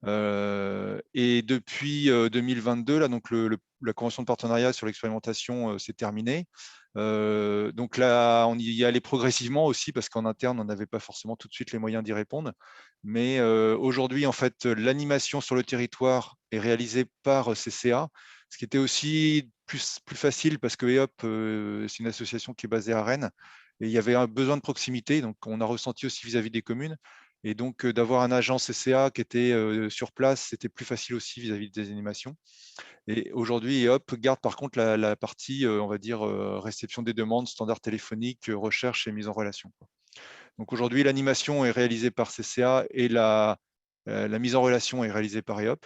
Et depuis 2022, là, donc la convention de partenariat sur l'expérimentation s'est terminée. Donc là, on y allait progressivement aussi parce qu'en interne, on n'avait pas forcément tout de suite les moyens d'y répondre. Mais aujourd'hui, en fait, l'animation sur le territoire est réalisée par CCA, ce qui était aussi plus facile parce que EOP, c'est une association qui est basée à Rennes et il y avait un besoin de proximité. Donc, on a ressenti aussi vis-à-vis des communes. Et donc, d'avoir un agent CCA qui était sur place, c'était plus facile aussi vis-à-vis des animations. Et aujourd'hui, EOP garde par contre la partie, on va dire, réception des demandes, standards téléphoniques, recherche et mise en relation. Donc aujourd'hui, l'animation est réalisée par CCA et la mise en relation est réalisée par EOP.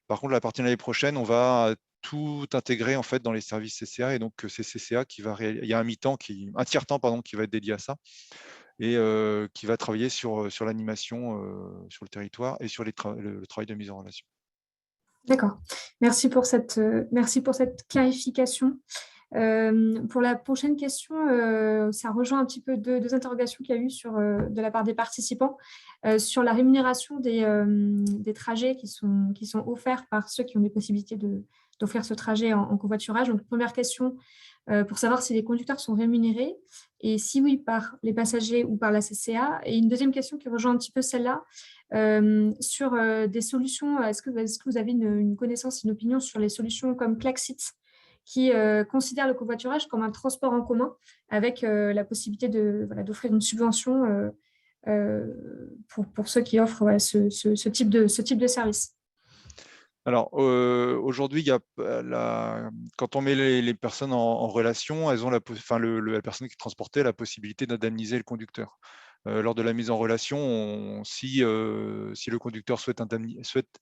Par contre, la partie de l'année prochaine, on va tout intégrer en fait dans les services CCA et donc c'est CCA qui va il y a un tiers-temps pardon qui va être dédié à ça et qui va travailler sur l'animation sur le territoire et sur le travail de mise en relation. D'accord. Merci pour cette clarification. Pour la prochaine question, ça rejoint un petit peu deux interrogations qu'il y a eu de la part des participants sur la rémunération des trajets qui sont offerts par ceux qui ont des possibilités d'offrir ce trajet en covoiturage. Donc, première question, pour savoir si les conducteurs sont rémunérés et si oui, par les passagers ou par la CCA. Et une deuxième question qui rejoint un petit peu celle-là, sur des solutions. Est-ce que vous avez une connaissance, une opinion sur les solutions comme Klaxit qui considère le covoiturage comme un transport en commun avec la possibilité d'offrir une subvention pour ceux qui offrent ce type de service? Alors, aujourd'hui, quand on met les personnes en relation, elles ont la personne qui transportait la possibilité d'indemniser le conducteur. Lors de la mise en relation, si le conducteur souhaite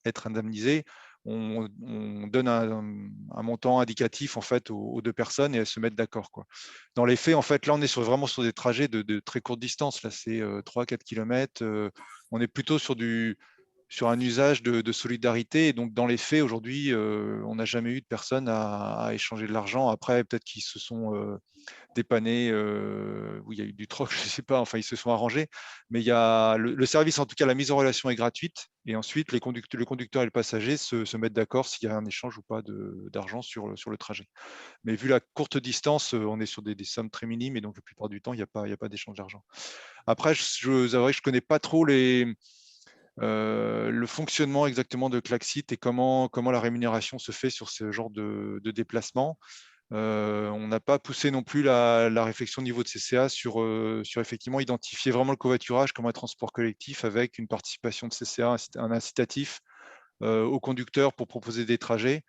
être indemnisé, on donne un montant indicatif en fait aux 2 personnes et elles se mettent d'accord. Dans les faits, en fait, là, on est vraiment sur des trajets de très courte distance. Là, c'est 3-4 km. On est plutôt sur un usage de solidarité. Et donc, dans les faits, aujourd'hui, on n'a jamais eu de personnes à échanger de l'argent. Après, peut-être qu'ils se sont dépannés, où il y a eu du troc, je ne sais pas, enfin, ils se sont arrangés. Mais il y a le service, en tout cas, la mise en relation est gratuite. Et ensuite, le conducteur et le passager se mettent d'accord s'il y a un échange ou pas d'argent sur le trajet. Mais vu la courte distance, on est sur des sommes très minimes. Et donc, la plupart du temps, il n'y a pas d'échange d'argent. Après, je vous avouerai que je ne connais pas trop le fonctionnement exactement de Klaxit et comment la rémunération se fait sur ce genre de déplacement. On n'a pas poussé non plus la réflexion au niveau de CCA sur effectivement identifier vraiment le covoiturage comme un transport collectif avec une participation de CCA, un incitatif aux conducteurs pour proposer des trajets.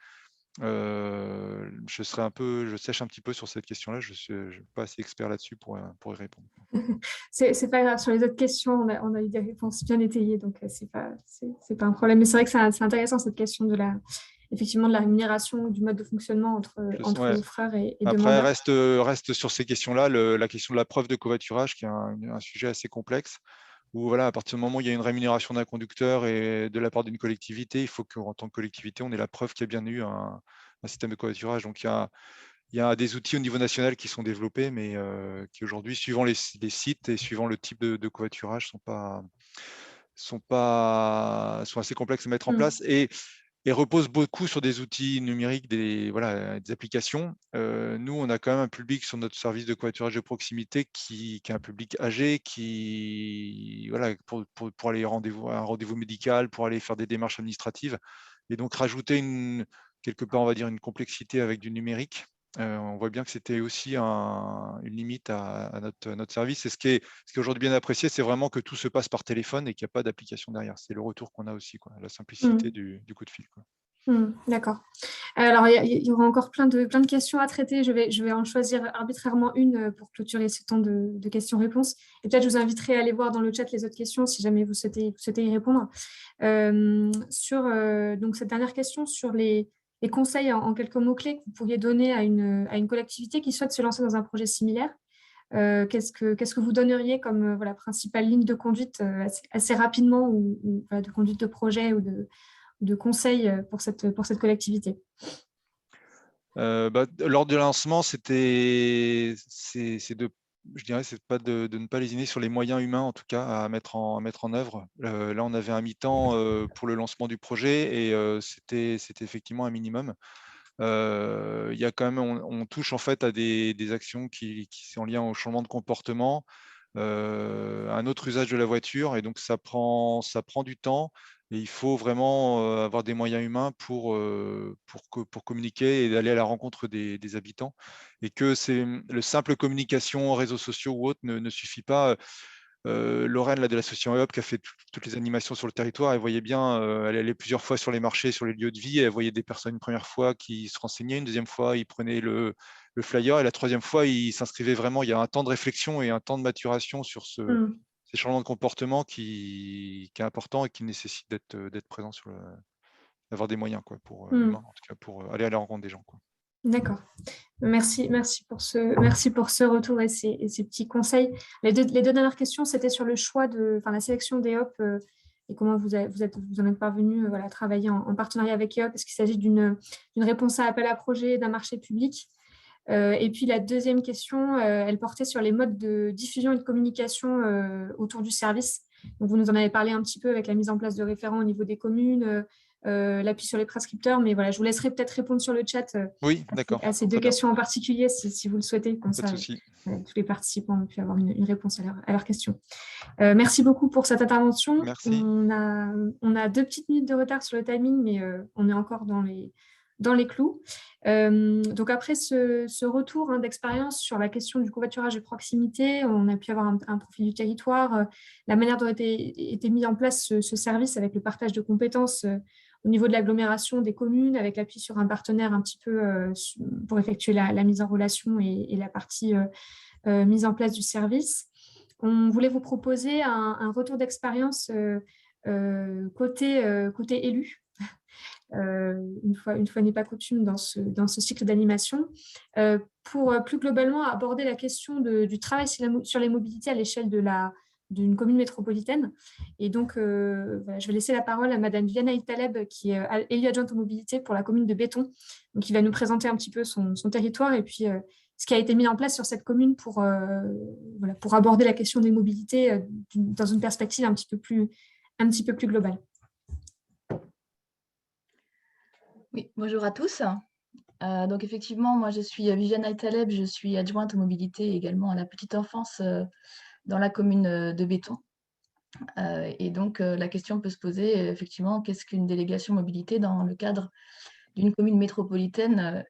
je sèche un petit peu sur cette question-là. Je suis pas assez expert là-dessus pour y répondre. C'est pas grave. Sur les autres questions, on a eu des réponses bien étayées, donc c'est pas un problème. Mais c'est vrai que c'est intéressant cette question effectivement de la rémunération, du mode de fonctionnement entre Ouais. offreurs et Après, demandeurs. reste sur ces questions-là la question de la preuve de covoiturage, qui est un sujet assez complexe, où voilà, à partir du moment où il y a une rémunération d'un conducteur et de la part d'une collectivité, il faut qu'en tant que collectivité, on ait la preuve qu'il y a bien eu un système de covoiturage. Donc, il y a des outils au niveau national qui sont développés, mais qui aujourd'hui, suivant les sites et suivant le type de covoiturage, sont assez complexes à mettre en place et reposent beaucoup sur des outils numériques, des applications. Nous, on a quand même un public sur notre service de covoiturage de proximité qui est un public âgé, pour aller à un rendez-vous médical, pour aller faire des démarches administratives. Et donc, rajouter quelque part, on va dire, une complexité avec du numérique. On voit bien que c'était aussi une limite à notre service. Et ce qui est aujourd'hui bien apprécié, c'est vraiment que tout se passe par téléphone et qu'il n'y a pas d'application derrière. C'est le retour qu'on a aussi, quoi, la simplicité du coup de fil. Quoi. D'accord. Alors, il y aura encore plein de questions à traiter. Je vais en choisir arbitrairement une pour clôturer ce temps de questions-réponses. Et peut-être je vous inviterai à aller voir dans le chat les autres questions si jamais vous souhaitez y répondre. Sur donc cette dernière question sur les conseils en quelques mots-clés que vous pourriez donner à une collectivité qui souhaite se lancer dans un projet similaire. Qu'est-ce que vous donneriez comme principale ligne de conduite assez rapidement ou de conduite de projet ou de conseils pour cette collectivité? Lors du lancement, c'est pas de ne pas lésiner sur les moyens humains, en tout cas, à mettre en œuvre. Là, on avait un mi-temps pour le lancement du projet et c'était effectivement un minimum. Il y a quand même, on touche en fait à des actions qui sont liées au changement de comportement, un autre usage de la voiture, et donc ça prend du temps. Et il faut vraiment avoir des moyens humains pour communiquer et d'aller à la rencontre des habitants. Et que le simple communication, réseaux sociaux ou autres ne suffit pas. Lorraine de l'association EOP qui a fait toutes les animations sur le territoire, elle voyait bien, elle allait plusieurs fois sur les marchés, sur les lieux de vie, elle voyait des personnes une première fois qui se renseignaient, une deuxième fois ils prenaient le flyer, et la troisième fois ils s'inscrivaient vraiment. Il y a un temps de réflexion et un temps de maturation sur ces changements de comportement qui est important et qui nécessite d'être présent d'avoir des moyens pour humains, en tout cas pour aller à la rencontre des gens. Quoi. D'accord. Merci pour ce retour et ces petits conseils. Les deux dernières questions, c'était sur le choix la sélection d'EOP et comment vous en êtes parvenu à travailler en partenariat avec EOP. Est-ce qu'il s'agit d'une réponse à appel à projet, d'un marché public? Et puis la deuxième question, elle portait sur les modes de diffusion et de communication autour du service. Donc, vous nous en avez parlé un petit peu avec la mise en place de référents au niveau des communes, l'appui sur les prescripteurs, mais voilà, je vous laisserai peut-être répondre sur le chat oui, d'accord, à ces deux questions en particulier si vous le souhaitez, comme ça tous les participants ont pu avoir une réponse à leurs questions. Merci beaucoup pour cette intervention. Merci. On a 2 petites minutes de retard sur le timing, mais on est encore dans les clous. Donc après ce retour d'expérience sur la question du covoiturage de proximité, on a pu avoir un profil du territoire, la manière dont a été mis en place ce service avec le partage de compétences au niveau de l'agglomération des communes, avec l'appui sur un partenaire un petit peu pour effectuer la mise en relation et la partie mise en place du service. On voulait vous proposer un retour d'expérience côté élu. Une fois n'est pas coutume dans ce cycle d'animation, pour plus globalement aborder la question du travail sur les mobilités à l'échelle d'une commune métropolitaine. Et donc, je vais laisser la parole à Madame Viviane Aït-Taleb, qui est élue adjointe aux mobilités pour la commune de Béton, donc qui va nous présenter un petit peu son territoire et puis ce qui a été mis en place sur cette commune pour aborder la question des mobilités dans une perspective un petit peu plus globale. Oui, bonjour à tous. Donc effectivement, moi je suis Viviane Aït-Taleb, je suis adjointe aux mobilités également à la petite enfance dans la commune de Béton. Et donc la question peut se poser effectivement, qu'est-ce qu'une délégation mobilité dans le cadre d'une commune métropolitaine,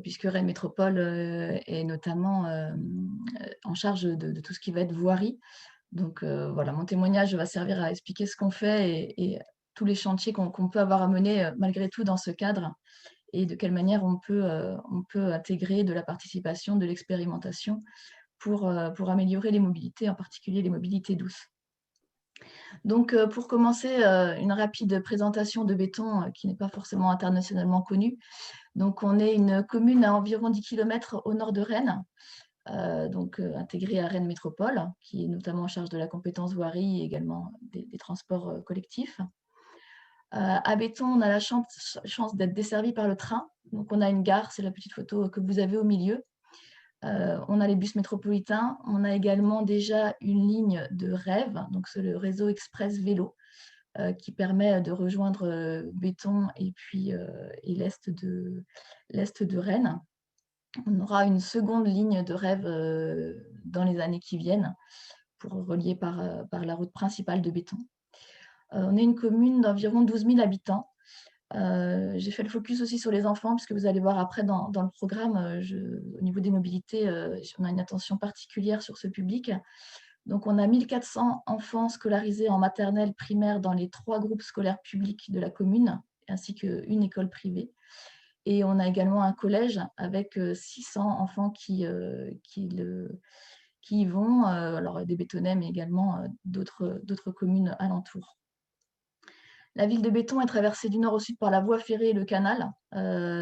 puisque Rennes Métropole est notamment en charge de tout ce qui va être voirie. Donc voilà, mon témoignage va servir à expliquer ce qu'on fait et tous les chantiers qu'on peut avoir à mener malgré tout dans ce cadre et de quelle manière on peut intégrer de la participation, de l'expérimentation pour améliorer les mobilités, en particulier les mobilités douces. Donc, pour commencer, une rapide présentation de Béton qui n'est pas forcément internationalement connue. Donc, on est une commune à environ 10 km au nord de Rennes, intégrée à Rennes Métropole, qui est notamment en charge de la compétence voirie et également des transports collectifs. À Béton, on a la chance d'être desservi par le train. Donc, on a une gare, c'est la petite photo que vous avez au milieu. On a les bus métropolitains. On a également déjà une ligne de rêve, donc c'est le réseau express vélo, qui permet de rejoindre Béton et puis l'est de Rennes. On aura une seconde ligne de rêve dans les années qui viennent pour relier par la route principale de Béton. On est une commune d'environ 12 000 habitants. J'ai fait le focus aussi sur les enfants, puisque vous allez voir après dans le programme, au niveau des mobilités, on a une attention particulière sur ce public. Donc, on a 1400 enfants scolarisés en maternelle primaire dans les 3 groupes scolaires publics de la commune, ainsi qu'une école privée. Et on a également un collège avec 600 enfants qui y vont, alors des Bétonnais, mais également d'autres communes alentours. La ville de Béton est traversée du nord au sud par la voie ferrée et le canal.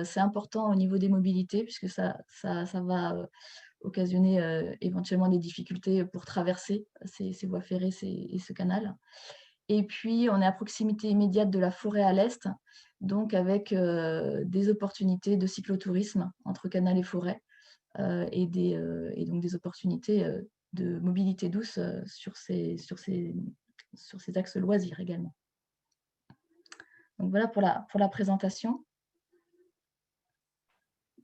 C'est important au niveau des mobilités, puisque ça va occasionner éventuellement des difficultés pour traverser ces voies ferrées et ce canal. Et puis, on est à proximité immédiate de la forêt à l'est, donc avec des opportunités de cyclotourisme entre canal et forêt, et donc des opportunités de mobilité douce sur ces axes loisirs également. Donc voilà pour la présentation.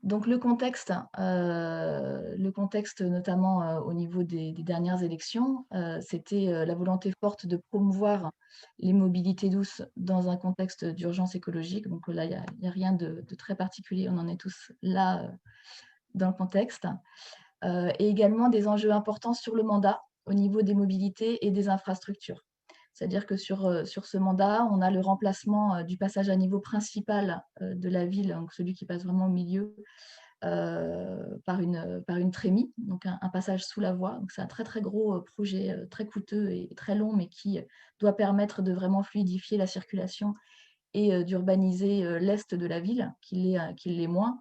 Donc le contexte notamment au niveau des dernières élections, c'était la volonté forte de promouvoir les mobilités douces dans un contexte d'urgence écologique. Donc là, il n'y a rien de très particulier, on en est tous là dans le contexte. Et également des enjeux importants sur le mandat au niveau des mobilités et des infrastructures. C'est-à-dire que sur ce mandat, on a le remplacement du passage à niveau principal de la ville, donc celui qui passe vraiment au milieu, par une trémie, donc un passage sous la voie. Donc c'est un très très gros projet, très coûteux et très long, mais qui doit permettre de vraiment fluidifier la circulation et d'urbaniser l'est de la ville, qui l'est moins,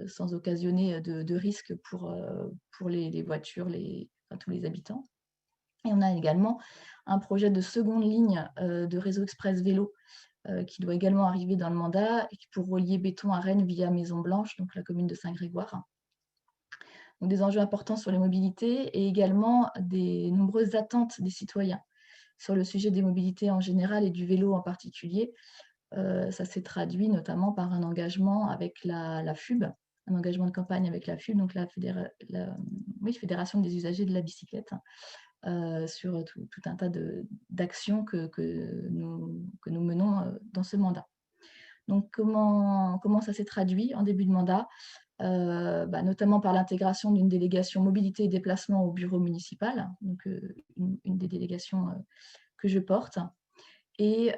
sans occasionner de risques pour les voitures, tous les habitants. Et on a également un projet de seconde ligne de réseau express vélo qui doit également arriver dans le mandat et pour relier Béton à Rennes via Maison Blanche, donc la commune de Saint-Grégoire. Donc des enjeux importants sur les mobilités et également des nombreuses attentes des citoyens sur le sujet des mobilités en général et du vélo en particulier. Ça s'est traduit notamment par un engagement avec la FUB, un engagement de campagne avec la FUB, donc la Fédération des usagers de la bicyclette, sur tout un tas d'actions que nous menons dans ce mandat. Donc, comment ça s'est traduit en début de mandat? Notamment par l'intégration d'une délégation mobilité et déplacement au bureau municipal, donc une des délégations que je porte. Et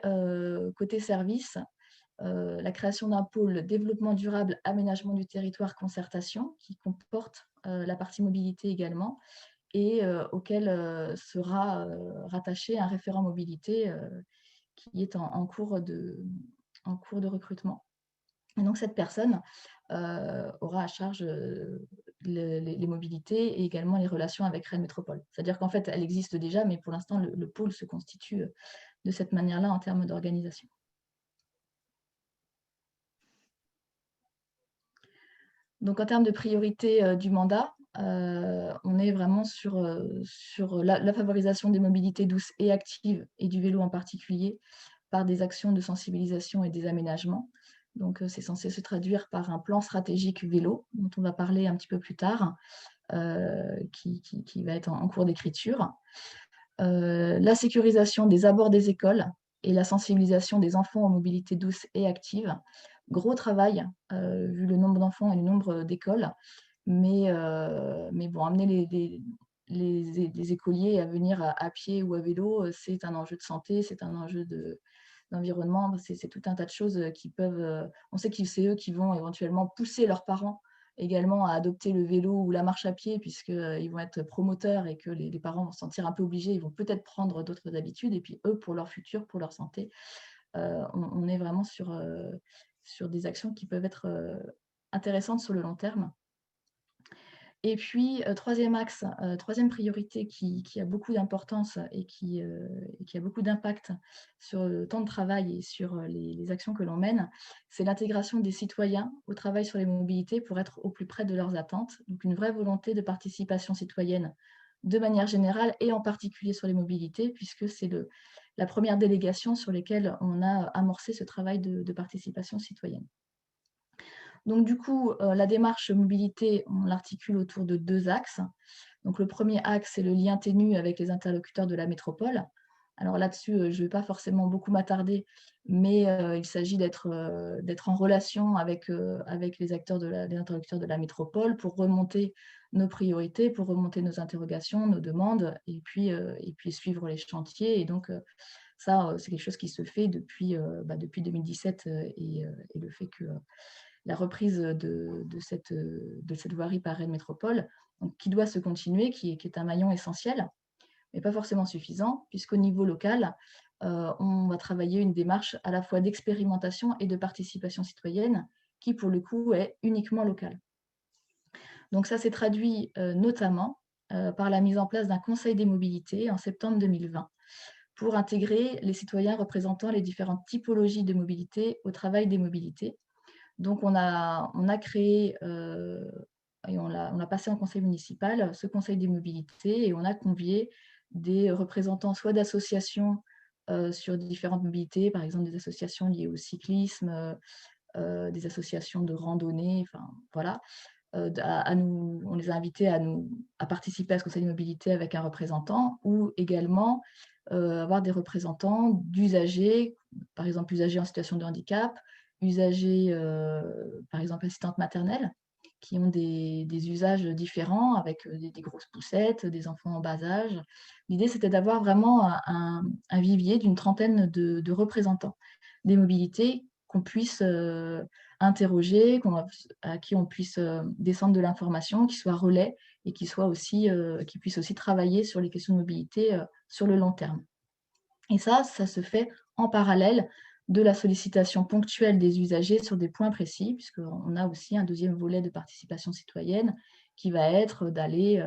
côté service, la création d'un pôle développement durable, aménagement du territoire, concertation, qui comporte la partie mobilité également, et auquel sera rattaché un référent mobilité qui est en cours de recrutement. Et donc, cette personne aura à charge les mobilités et également les relations avec Rennes Métropole. C'est-à-dire qu'en fait, elle existe déjà, mais pour l'instant, le pôle se constitue de cette manière-là en termes d'organisation. Donc, en termes de priorité du mandat, on est vraiment sur la favorisation des mobilités douces et actives et du vélo en particulier par des actions de sensibilisation et des aménagements. Donc, c'est censé se traduire par un plan stratégique vélo, dont on va parler un petit peu plus tard, qui va être en cours d'écriture. La sécurisation des abords des écoles et la sensibilisation des enfants en mobilité douce et active. Gros travail, vu le nombre d'enfants et le nombre d'écoles, mais bon, amener les écoliers à venir à pied ou à vélo, c'est un enjeu de santé, c'est un enjeu d'environnement. C'est tout un tas de choses qui peuvent… on sait que c'est eux qui vont éventuellement pousser leurs parents également à adopter le vélo ou la marche à pied, puisqu'ils vont être promoteurs et que les parents vont se sentir un peu obligés, ils vont peut-être prendre d'autres habitudes. Et puis eux, pour leur futur, pour leur santé, on est vraiment sur des actions qui peuvent être intéressantes sur le long terme. Et puis, troisième axe, troisième priorité qui a beaucoup d'importance et qui a beaucoup d'impact sur le temps de travail et sur les actions que l'on mène, c'est l'intégration des citoyens au travail sur les mobilités pour être au plus près de leurs attentes. Donc, une vraie volonté de participation citoyenne de manière générale et en particulier sur les mobilités, puisque c'est la première délégation sur laquelle on a amorcé ce travail de participation citoyenne. Donc, du coup, la démarche mobilité, on l'articule autour de 2 axes. Donc, le premier axe, c'est le lien ténu avec les interlocuteurs de la métropole. Alors là-dessus, je ne vais pas forcément beaucoup m'attarder, mais il s'agit d'être en relation avec les interlocuteurs de la métropole pour remonter nos priorités, pour remonter nos interrogations, nos demandes, et puis suivre les chantiers. Et donc, ça, c'est quelque chose qui se fait depuis 2017 et le fait que la reprise de cette voirie par Rennes Métropole, donc, qui doit se continuer, qui est un maillon essentiel, mais pas forcément suffisant, puisqu'au niveau local, on va travailler une démarche à la fois d'expérimentation et de participation citoyenne, qui pour le coup est uniquement locale. Donc ça s'est traduit notamment par la mise en place d'un conseil des mobilités en septembre 2020, pour intégrer les citoyens représentant les différentes typologies de mobilité au travail des mobilités. Donc, on a créé et on l'a passé en conseil municipal, ce conseil des mobilités, et on a convié des représentants soit d'associations sur différentes mobilités, par exemple des associations liées au cyclisme, des associations de randonnée, enfin voilà. On les a invités à participer à ce conseil de mobilité avec un représentant, ou également avoir des représentants d'usagers, par exemple usagers en situation de handicap, usagers, par exemple assistantes maternelles, qui ont des usages différents, avec des grosses poussettes, des enfants en bas âge. L'idée, c'était d'avoir vraiment un vivier d'une trentaine de représentants des mobilités qu'on puisse interroger, à qui on puisse descendre de l'information, qui soit relais et qui puisse aussi travailler sur les questions de mobilité sur le long terme. Et ça se fait en parallèle de la sollicitation ponctuelle des usagers sur des points précis, puisqu'on a aussi un deuxième volet de participation citoyenne qui va être d'aller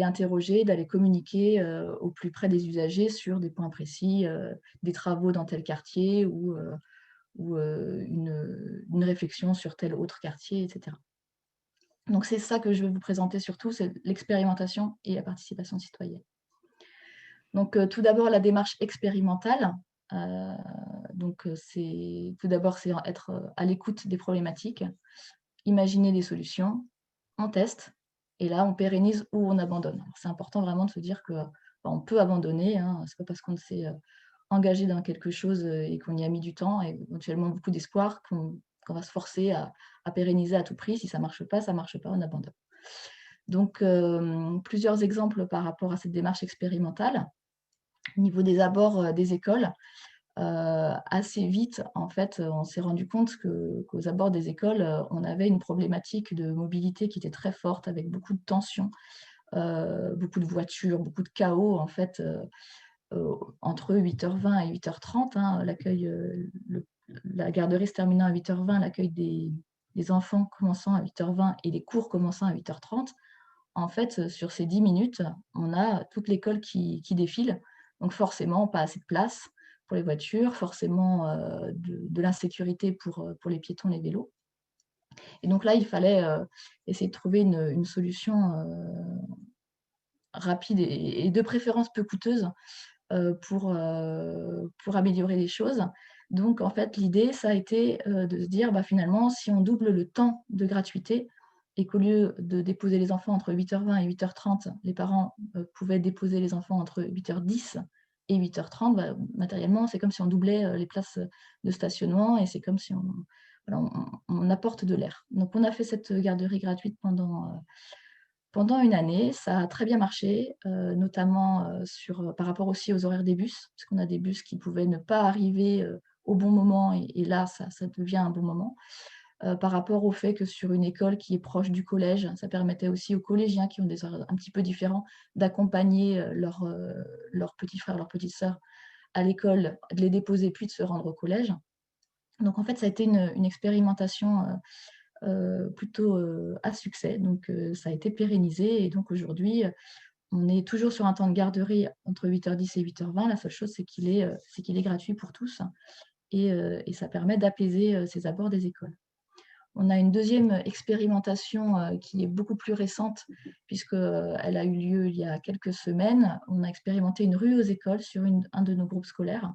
interroger, d'aller communiquer au plus près des usagers sur des points précis, des travaux dans tel quartier ou une réflexion sur tel autre quartier, etc. Donc c'est ça que je vais vous présenter surtout, c'est l'expérimentation et la participation citoyenne. Donc tout d'abord la démarche expérimentale. Tout d'abord c'est être à l'écoute des problématiques, imaginer des solutions, on teste, et là on pérennise ou on abandonne. C'est important vraiment de se dire qu'on peut abandonner, hein, c'est pas parce qu'on s'est engagé dans quelque chose et qu'on y a mis du temps et éventuellement beaucoup d'espoir qu'on va se forcer à pérenniser à tout prix. Si ça marche pas, on abandonne. Donc, plusieurs exemples par rapport à cette démarche expérimentale. Au niveau des abords des écoles, assez vite, en fait, on s'est rendu compte qu'aux abords des écoles, on avait une problématique de mobilité qui était très forte, avec beaucoup de tensions, beaucoup de voitures, beaucoup de chaos, en fait, entre 8h20 et 8h30, hein, la garderie se terminant à 8h20, l'accueil des enfants commençant à 8h20 et les cours commençant à 8h30. En fait, sur ces 10 minutes, on a toute l'école qui défile. Donc forcément, pas assez de place pour les voitures, forcément de l'insécurité pour les piétons, les vélos. Et donc là, il fallait essayer de trouver une solution rapide et de préférence peu coûteuse pour améliorer les choses. Donc, en fait, l'idée, ça a été de se dire, finalement, si on double le temps de gratuité et qu'au lieu de déposer les enfants entre 8h20 et 8h30, les parents pouvaient déposer les enfants entre 8h10 et 8h30, matériellement, c'est comme si on doublait les places de stationnement et c'est comme si on apporte de l'air. Donc, on a fait cette garderie gratuite Pendant une année, ça a très bien marché, notamment par rapport aussi aux horaires des bus, parce qu'on a des bus qui pouvaient ne pas arriver au bon moment, et là, ça devient un bon moment. Par rapport au fait que sur une école qui est proche du collège, ça permettait aussi aux collégiens qui ont des horaires un petit peu différents d'accompagner leurs petits frères, leurs petites sœurs à l'école, de les déposer puis de se rendre au collège. Donc en fait, ça a été une expérimentation plutôt à succès. Donc ça a été pérennisé, et donc aujourd'hui, on est toujours sur un temps de garderie entre 8h10 et 8h20. La seule chose, c'est qu'il est gratuit pour tous, et ça permet d'apaiser ces abords des écoles. On a une deuxième expérimentation qui est beaucoup plus récente, puisqu'elle a eu lieu il y a quelques semaines. On a expérimenté une rue aux écoles sur un de nos groupes scolaires,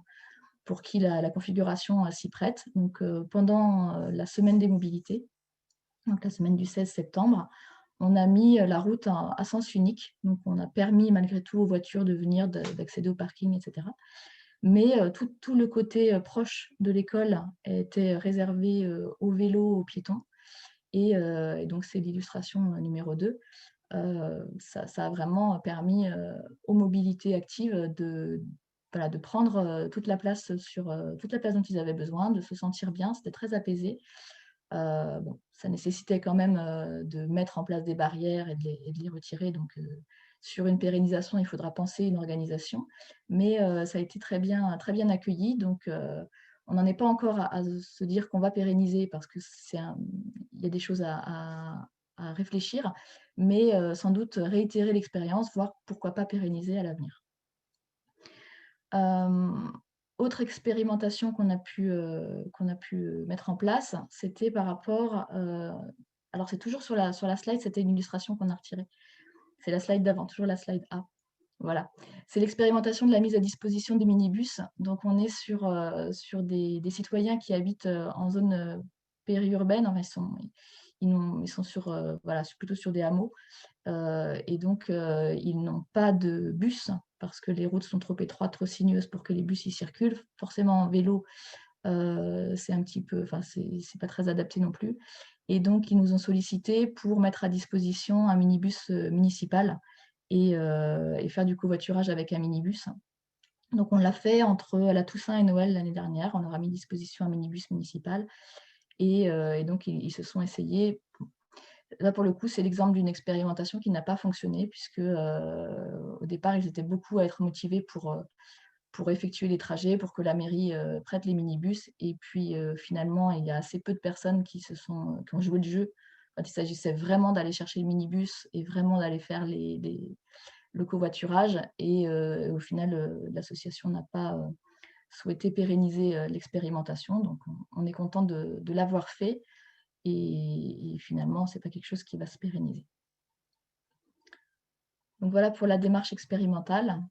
pour qui la configuration s'y prête. Donc pendant la semaine des mobilités, donc la semaine du 16 septembre, on a mis la route à sens unique. Donc on a permis malgré tout aux voitures de venir, d'accéder au parking, etc. Mais tout le côté proche de l'école était réservé aux vélos, aux piétons. Et donc, c'est l'illustration numéro 2. Ça a vraiment permis aux mobilités actives de prendre toute la place dont ils avaient besoin, de se sentir bien. C'était très apaisé. Ça nécessitait quand même de mettre en place des barrières et de les retirer. Donc, sur une pérennisation, il faudra penser une organisation. Mais ça a été très bien accueilli. Donc, on n'en est pas encore à se dire qu'on va pérenniser, parce qu'il y a des choses à réfléchir. Mais sans doute réitérer l'expérience, voire pourquoi pas pérenniser à l'avenir. Autre expérimentation qu'on a pu mettre en place, c'était par rapport, alors c'est toujours sur la slide, c'était une illustration qu'on a retirée. C'est la slide d'avant, toujours la slide A. Voilà. C'est l'expérimentation de la mise à disposition des minibus. Donc on est sur des citoyens qui habitent en zone périurbaine. Enfin, ils sont plutôt sur des hameaux. Et donc, ils n'ont pas de bus, parce que les routes sont trop étroites, trop sinueuses pour que les bus y circulent. Forcément, en vélo, c'est un petit peu, c'est pas très adapté non plus. Et donc, ils nous ont sollicité pour mettre à disposition un minibus municipal et faire du covoiturage avec un minibus. Donc, on l'a fait entre la Toussaint et Noël l'année dernière. On leur a mis à disposition un minibus municipal. Et donc, ils se sont essayés. Là, pour le coup, c'est l'exemple d'une expérimentation qui n'a pas fonctionné, puisque au départ, ils étaient beaucoup à être motivés pour effectuer les trajets, pour que la mairie prête les minibus. Et puis, finalement, il y a assez peu de personnes qui ont joué le jeu quand il s'agissait vraiment d'aller chercher le minibus et vraiment d'aller faire le covoiturage. Et au final, l'association n'a pas souhaité pérenniser l'expérimentation. Donc, on est content de l'avoir fait. Et finalement, ce n'est pas quelque chose qui va se pérenniser. Donc voilà pour la démarche expérimentale.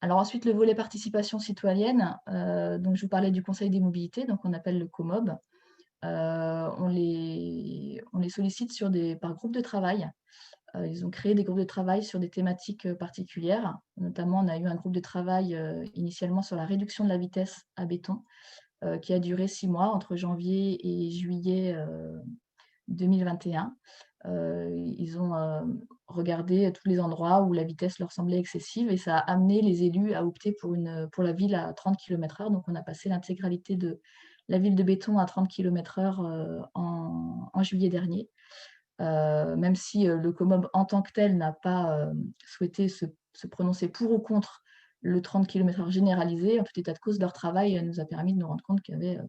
Alors ensuite, le volet participation citoyenne. Donc je vous parlais du Conseil des mobilités, donc on appelle le COMOB. On les sollicite par groupe de travail. Ils ont créé des groupes de travail sur des thématiques particulières. Notamment, on a eu un groupe de travail initialement sur la réduction de la vitesse à Béton, qui a duré 6 mois, entre janvier et juillet 2021. Ils ont regardé tous les endroits où la vitesse leur semblait excessive, et ça a amené les élus à opter pour la ville à 30 km/h. Donc, on a passé l'intégralité de la ville de Béton à 30 km/h en juillet dernier. Même si le COMOB en tant que tel n'a pas souhaité se prononcer pour ou contre le 30 km/h généralisé, en tout état de cause, leur travail nous a permis de nous rendre compte qu'il y avait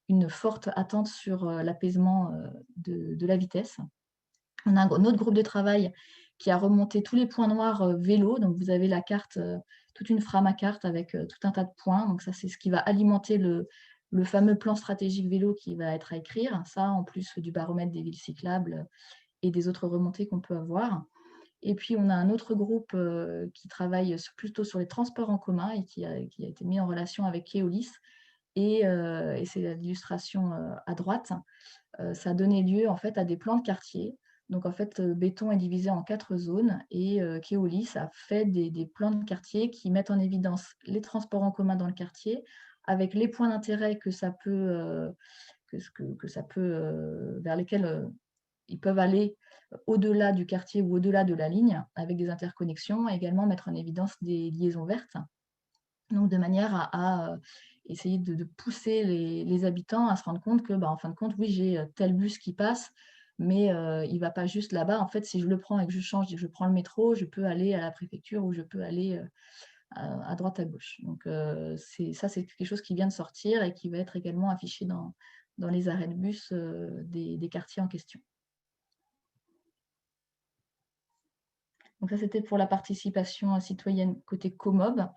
une forte attente sur l'apaisement de la vitesse. On a un autre groupe de travail qui a remonté tous les points noirs vélo. Donc, vous avez la carte, toute une frama-carte avec tout un tas de points. Donc, ça, c'est ce qui va alimenter le fameux plan stratégique vélo qui va être à écrire. Ça, en plus du baromètre des villes cyclables et des autres remontées qu'on peut avoir. Et puis, on a un autre groupe qui travaille plutôt sur les transports en commun et qui a été mis en relation avec Keolis. Et c'est l'illustration à droite. Ça a donné lieu en fait à des plans de quartier. Donc en fait, Béton est divisé en 4 zones, et Keolis a fait des plans de quartier qui mettent en évidence les transports en commun dans le quartier, avec les points d'intérêt vers lesquels ils peuvent aller au-delà du quartier ou au-delà de la ligne avec des interconnexions, et également mettre en évidence des liaisons vertes. Donc, de manière à essayer de pousser les habitants à se rendre compte que, en fin de compte, oui, j'ai tel bus qui passe, mais il ne va pas juste là-bas. En fait, si je le prends et que je change et que je prends le métro, je peux aller à la préfecture ou je peux aller à droite, à gauche. Donc, ça, c'est quelque chose qui vient de sortir et qui va être également affiché dans les arrêts de bus des quartiers en question. Donc ça, c'était pour la participation citoyenne côté COMOB.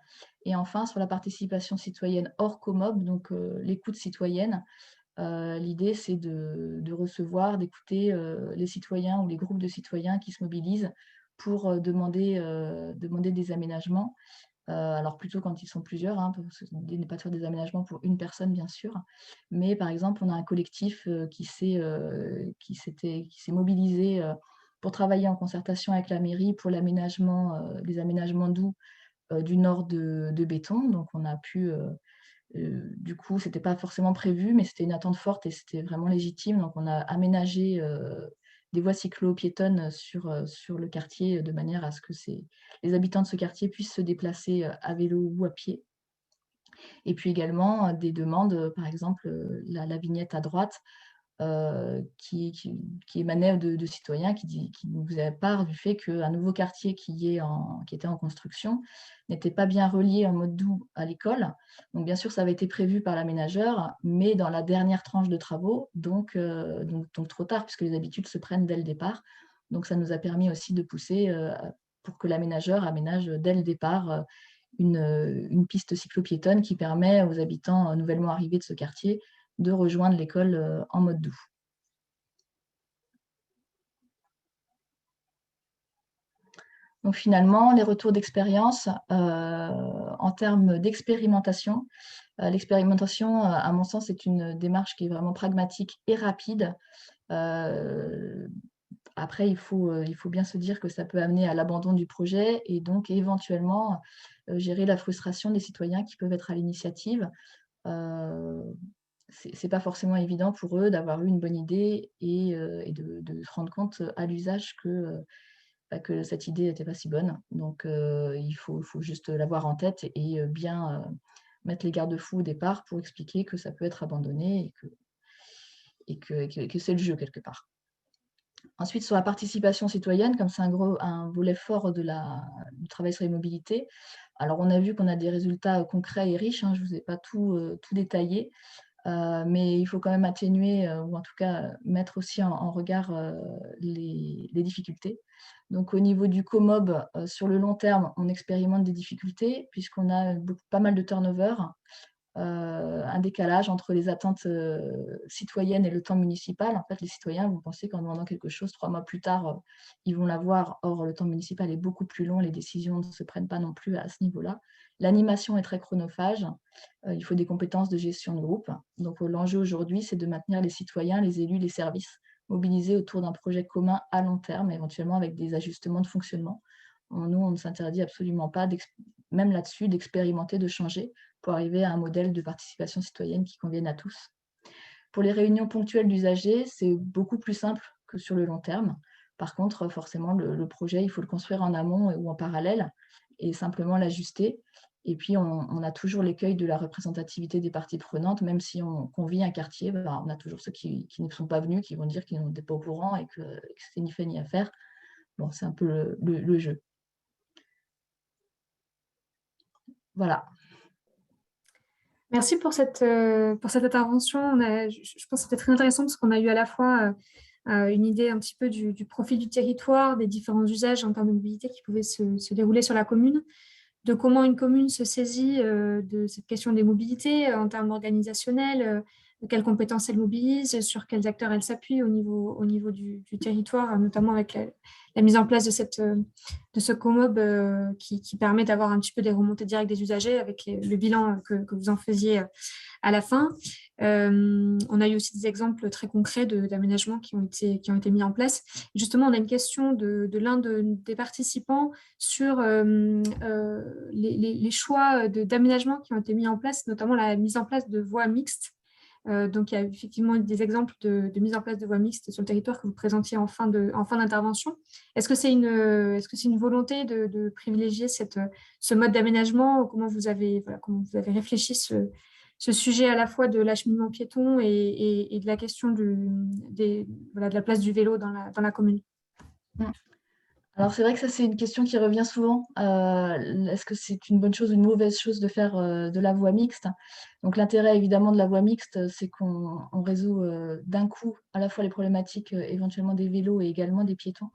Et enfin, sur la participation citoyenne hors COMOB, donc l'écoute citoyenne, l'idée, c'est de recevoir, d'écouter les citoyens ou les groupes de citoyens qui se mobilisent pour demander des aménagements. Alors plutôt quand ils sont plusieurs, hein, parce que l'idée n'est pas de faire des aménagements pour une personne, bien sûr. Mais par exemple, on a un collectif qui s'est mobilisé pour travailler en concertation avec la mairie pour l'aménagement, des aménagements doux du nord de Béton. Donc, on a pu, du coup, ce n'était pas forcément prévu, mais c'était une attente forte et c'était vraiment légitime. Donc, on a aménagé des voies cyclo-piétonnes sur le quartier de manière à ce que les habitants de ce quartier puissent se déplacer à vélo ou à pied. Et puis également des demandes, par exemple, la vignette à droite, qui émanait de citoyens qui nous faisaient part du fait qu'un nouveau quartier qui était en construction n'était pas bien relié en mode doux à l'école. Donc bien sûr, ça avait été prévu par l'aménageur, mais dans la dernière tranche de travaux, donc trop tard, puisque les habitudes se prennent dès le départ. Donc ça nous a permis aussi de pousser pour que l'aménageur aménage dès le départ une piste cyclo-piétonne qui permet aux habitants nouvellement arrivés de ce quartier de rejoindre l'école en mode doux. Donc finalement, les retours d'expérience en termes d'expérimentation. L'expérimentation, à mon sens, est une démarche qui est vraiment pragmatique et rapide. Après, il faut bien se dire que ça peut amener à l'abandon du projet et donc éventuellement gérer la frustration des citoyens qui peuvent être à l'initiative. C'est pas forcément évident pour eux d'avoir eu une bonne idée et de se rendre compte à l'usage que cette idée n'était pas si bonne. Donc, il faut juste l'avoir en tête et bien mettre les garde-fous au départ pour expliquer que ça peut être abandonné et que c'est le jeu quelque part. Ensuite, sur la participation citoyenne, comme c'est un volet fort du travail sur les mobilités, alors on a vu qu'on a des résultats concrets et riches, hein, je ne vous ai pas tout détaillé, mais il faut quand même atténuer, ou en tout cas mettre aussi en regard les difficultés. Donc au niveau du COMOB, sur le long terme, on expérimente des difficultés puisqu'on a pas mal de turnover, un décalage entre les attentes citoyennes et le temps municipal. En fait, les citoyens vont penser qu'en demandant quelque chose, 3 mois plus tard, ils vont l'avoir. Or, le temps municipal est beaucoup plus long, les décisions ne se prennent pas non plus à ce niveau-là. L'animation est très chronophage, il faut des compétences de gestion de groupe. Donc, l'enjeu aujourd'hui, c'est de maintenir les citoyens, les élus, les services mobilisés autour d'un projet commun à long terme, éventuellement avec des ajustements de fonctionnement. Nous, on ne s'interdit absolument pas, même là-dessus, d'expérimenter, de changer pour arriver à un modèle de participation citoyenne qui convienne à tous. Pour les réunions ponctuelles d'usagers, c'est beaucoup plus simple que sur le long terme. Par contre, forcément, le projet, il faut le construire en amont ou en parallèle et simplement l'ajuster. Et puis, on a toujours l'écueil de la représentativité des parties prenantes, même si on convie un quartier, on a toujours ceux qui ne sont pas venus, qui vont dire qu'ils n'étaient pas au courant et que c'était ni fait ni à faire. Bon, c'est un peu le jeu. Voilà. Merci pour cette intervention. Je pense que c'était très intéressant parce qu'on a eu à la fois une idée un petit peu du profil du territoire, des différents usages en termes de mobilité qui pouvaient se dérouler sur la commune, de comment une commune se saisit de cette question des mobilités en termes organisationnels, de quelles compétences elle mobilise, sur quels acteurs elle s'appuie au niveau du territoire, notamment avec la mise en place de ce COMOB qui permet d'avoir un petit peu des remontées directes des usagers avec le bilan que vous en faisiez à la fin. On a eu aussi des exemples très concrets d'aménagements qui ont été mis en place. Et justement, on a une question de l'un des participants sur les choix d'aménagement qui ont été mis en place, notamment la mise en place de voies mixtes. Donc, il y a effectivement des exemples de mise en place de voies mixtes sur le territoire que vous présentiez en fin d'intervention. Est-ce que c'est une volonté de privilégier ce mode d'aménagement? Comment vous avez réfléchi ce sujet à la fois de l'acheminement piéton et de la question de la place du vélo dans la commune? Alors, c'est vrai que ça, c'est une question qui revient souvent. Est-ce que c'est une bonne chose ou une mauvaise chose de faire de la voie mixte? Donc, l'intérêt, évidemment, de la voie mixte, c'est qu'on résout d'un coup à la fois les problématiques éventuellement des vélos et également des piétons.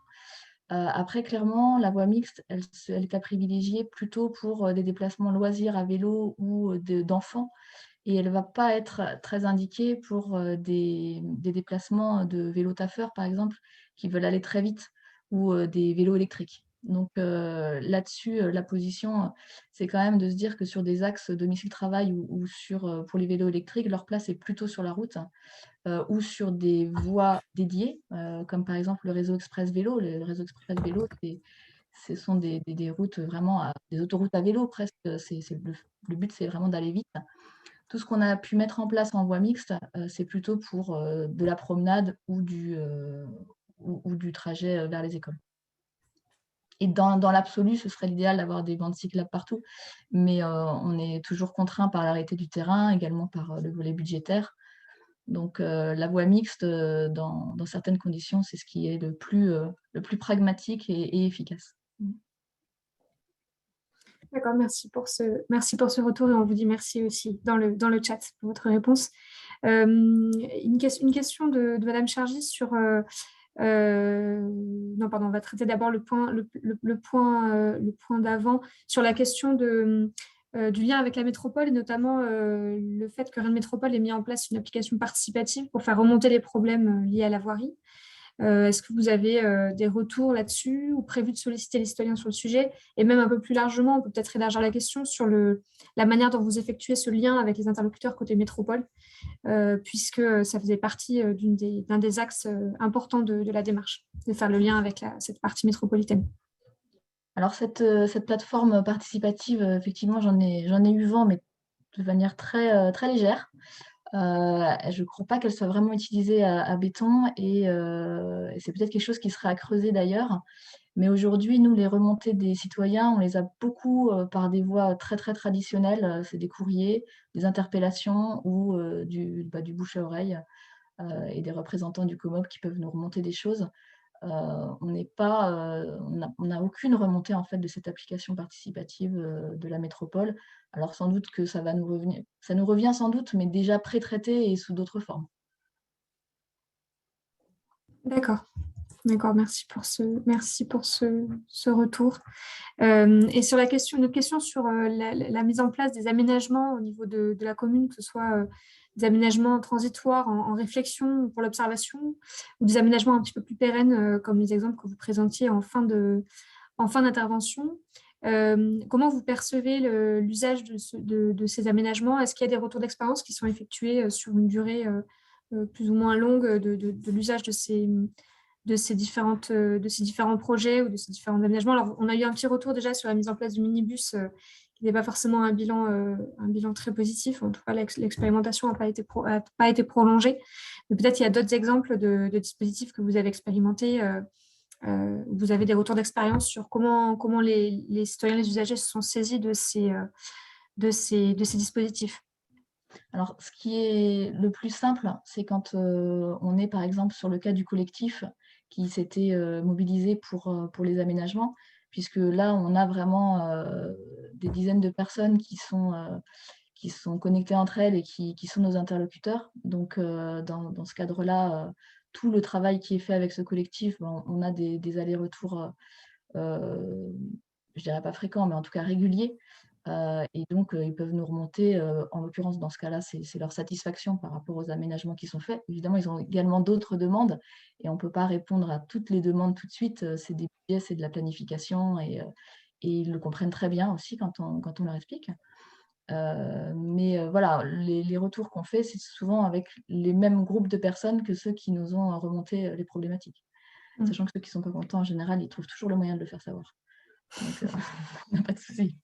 Après, clairement, la voie mixte, elle est à privilégier plutôt pour des déplacements loisirs à vélo ou d'enfants. Et elle ne va pas être très indiquée pour des déplacements de vélos taffeurs, par exemple, qui veulent aller très vite, ou des vélos électriques. Donc là-dessus, la position, c'est quand même de se dire que sur des axes domicile-travail ou pour les vélos électriques, leur place est plutôt sur la route ou sur des voies dédiées, comme par exemple le réseau express vélo. Le réseau express vélo, ce sont des routes vraiment, des autoroutes à vélo presque. Le but, c'est vraiment d'aller vite. Tout ce qu'on a pu mettre en place en voie mixte, c'est plutôt pour de la promenade ou du trajet vers les écoles. Et dans l'absolu, ce serait l'idéal d'avoir des bandes cyclables partout, mais on est toujours contraint par l'arrêté du terrain, également par le volet budgétaire. Donc la voie mixte, dans certaines conditions, c'est ce qui est le plus pragmatique et efficace. D'accord, merci pour ce retour et on vous dit merci aussi dans le chat pour votre réponse. Une question de Madame Chargy sur... non, pardon, on va traiter d'abord le point d'avant sur la question du lien avec la métropole et notamment le fait que Rennes Métropole ait mis en place une application participative pour faire remonter les problèmes liés à la voirie. Est-ce que vous avez des retours là-dessus ou prévu de solliciter les citoyens sur le sujet? Et même un peu plus largement, on peut peut-être élargir la question sur la manière dont vous effectuez ce lien avec les interlocuteurs côté métropole, puisque ça faisait partie d'un des axes importants de la démarche, de faire le lien avec cette partie métropolitaine. Alors, cette plateforme participative, effectivement, j'en ai eu vent, mais de manière très, très légère. Je ne crois pas qu'elle soit vraiment utilisée à Béton et c'est peut-être quelque chose qui serait à creuser d'ailleurs. Mais aujourd'hui, nous, les remontées des citoyens, on les a beaucoup par des voies très, très traditionnelles. C'est des courriers, des interpellations ou du bouche à oreille et des représentants du COMOP qui peuvent nous remonter des choses. On n'a aucune remontée en fait de cette application participative de la métropole. Alors sans doute que ça nous revient sans doute, mais déjà pré-traité et sous d'autres formes. D'accord, merci pour ce retour. Et sur une autre question sur la mise en place des aménagements au niveau de la commune, que ce soit des aménagements transitoires en réflexion pour l'observation ou des aménagements un petit peu plus pérennes, comme les exemples que vous présentiez en fin d'intervention. Comment vous percevez l'usage de ces aménagements? Est-ce qu'il y a des retours d'expérience qui sont effectués sur une durée plus ou moins longue de l'usage de ces différents projets ou de ces différents aménagements? Alors, on a eu un petit retour déjà sur la mise en place du minibus qui n'est pas forcément un bilan très positif. En tout cas, l'expérimentation n'a pas été prolongée. Mais peut-être il y a d'autres exemples de dispositifs que vous avez expérimentés. Vous avez des retours d'expérience sur comment les citoyens, les usagers se sont saisis de ces dispositifs. Alors, ce qui est le plus simple, c'est quand on est, par exemple, sur le cas du collectif qui s'était mobilisé pour les aménagements, puisque là, on a vraiment des dizaines de personnes qui sont connectées entre elles et qui sont nos interlocuteurs. Donc, dans ce cadre-là, tout le travail qui est fait avec ce collectif, on a des allers-retours, je ne dirais pas fréquents, mais en tout cas réguliers. Et donc, ils peuvent nous remonter, en l'occurrence, dans ce cas-là, c'est leur satisfaction par rapport aux aménagements qui sont faits. Évidemment, ils ont également d'autres demandes et on ne peut pas répondre à toutes les demandes tout de suite. C'est des budgets, c'est de la planification et ils le comprennent très bien aussi quand on leur explique. Mais voilà, les retours qu'on fait, c'est souvent avec les mêmes groupes de personnes que ceux qui nous ont remonté les problématiques. Sachant que ceux qui ne sont pas contents, en général, ils trouvent toujours le moyen de le faire savoir. Donc, pas de souci.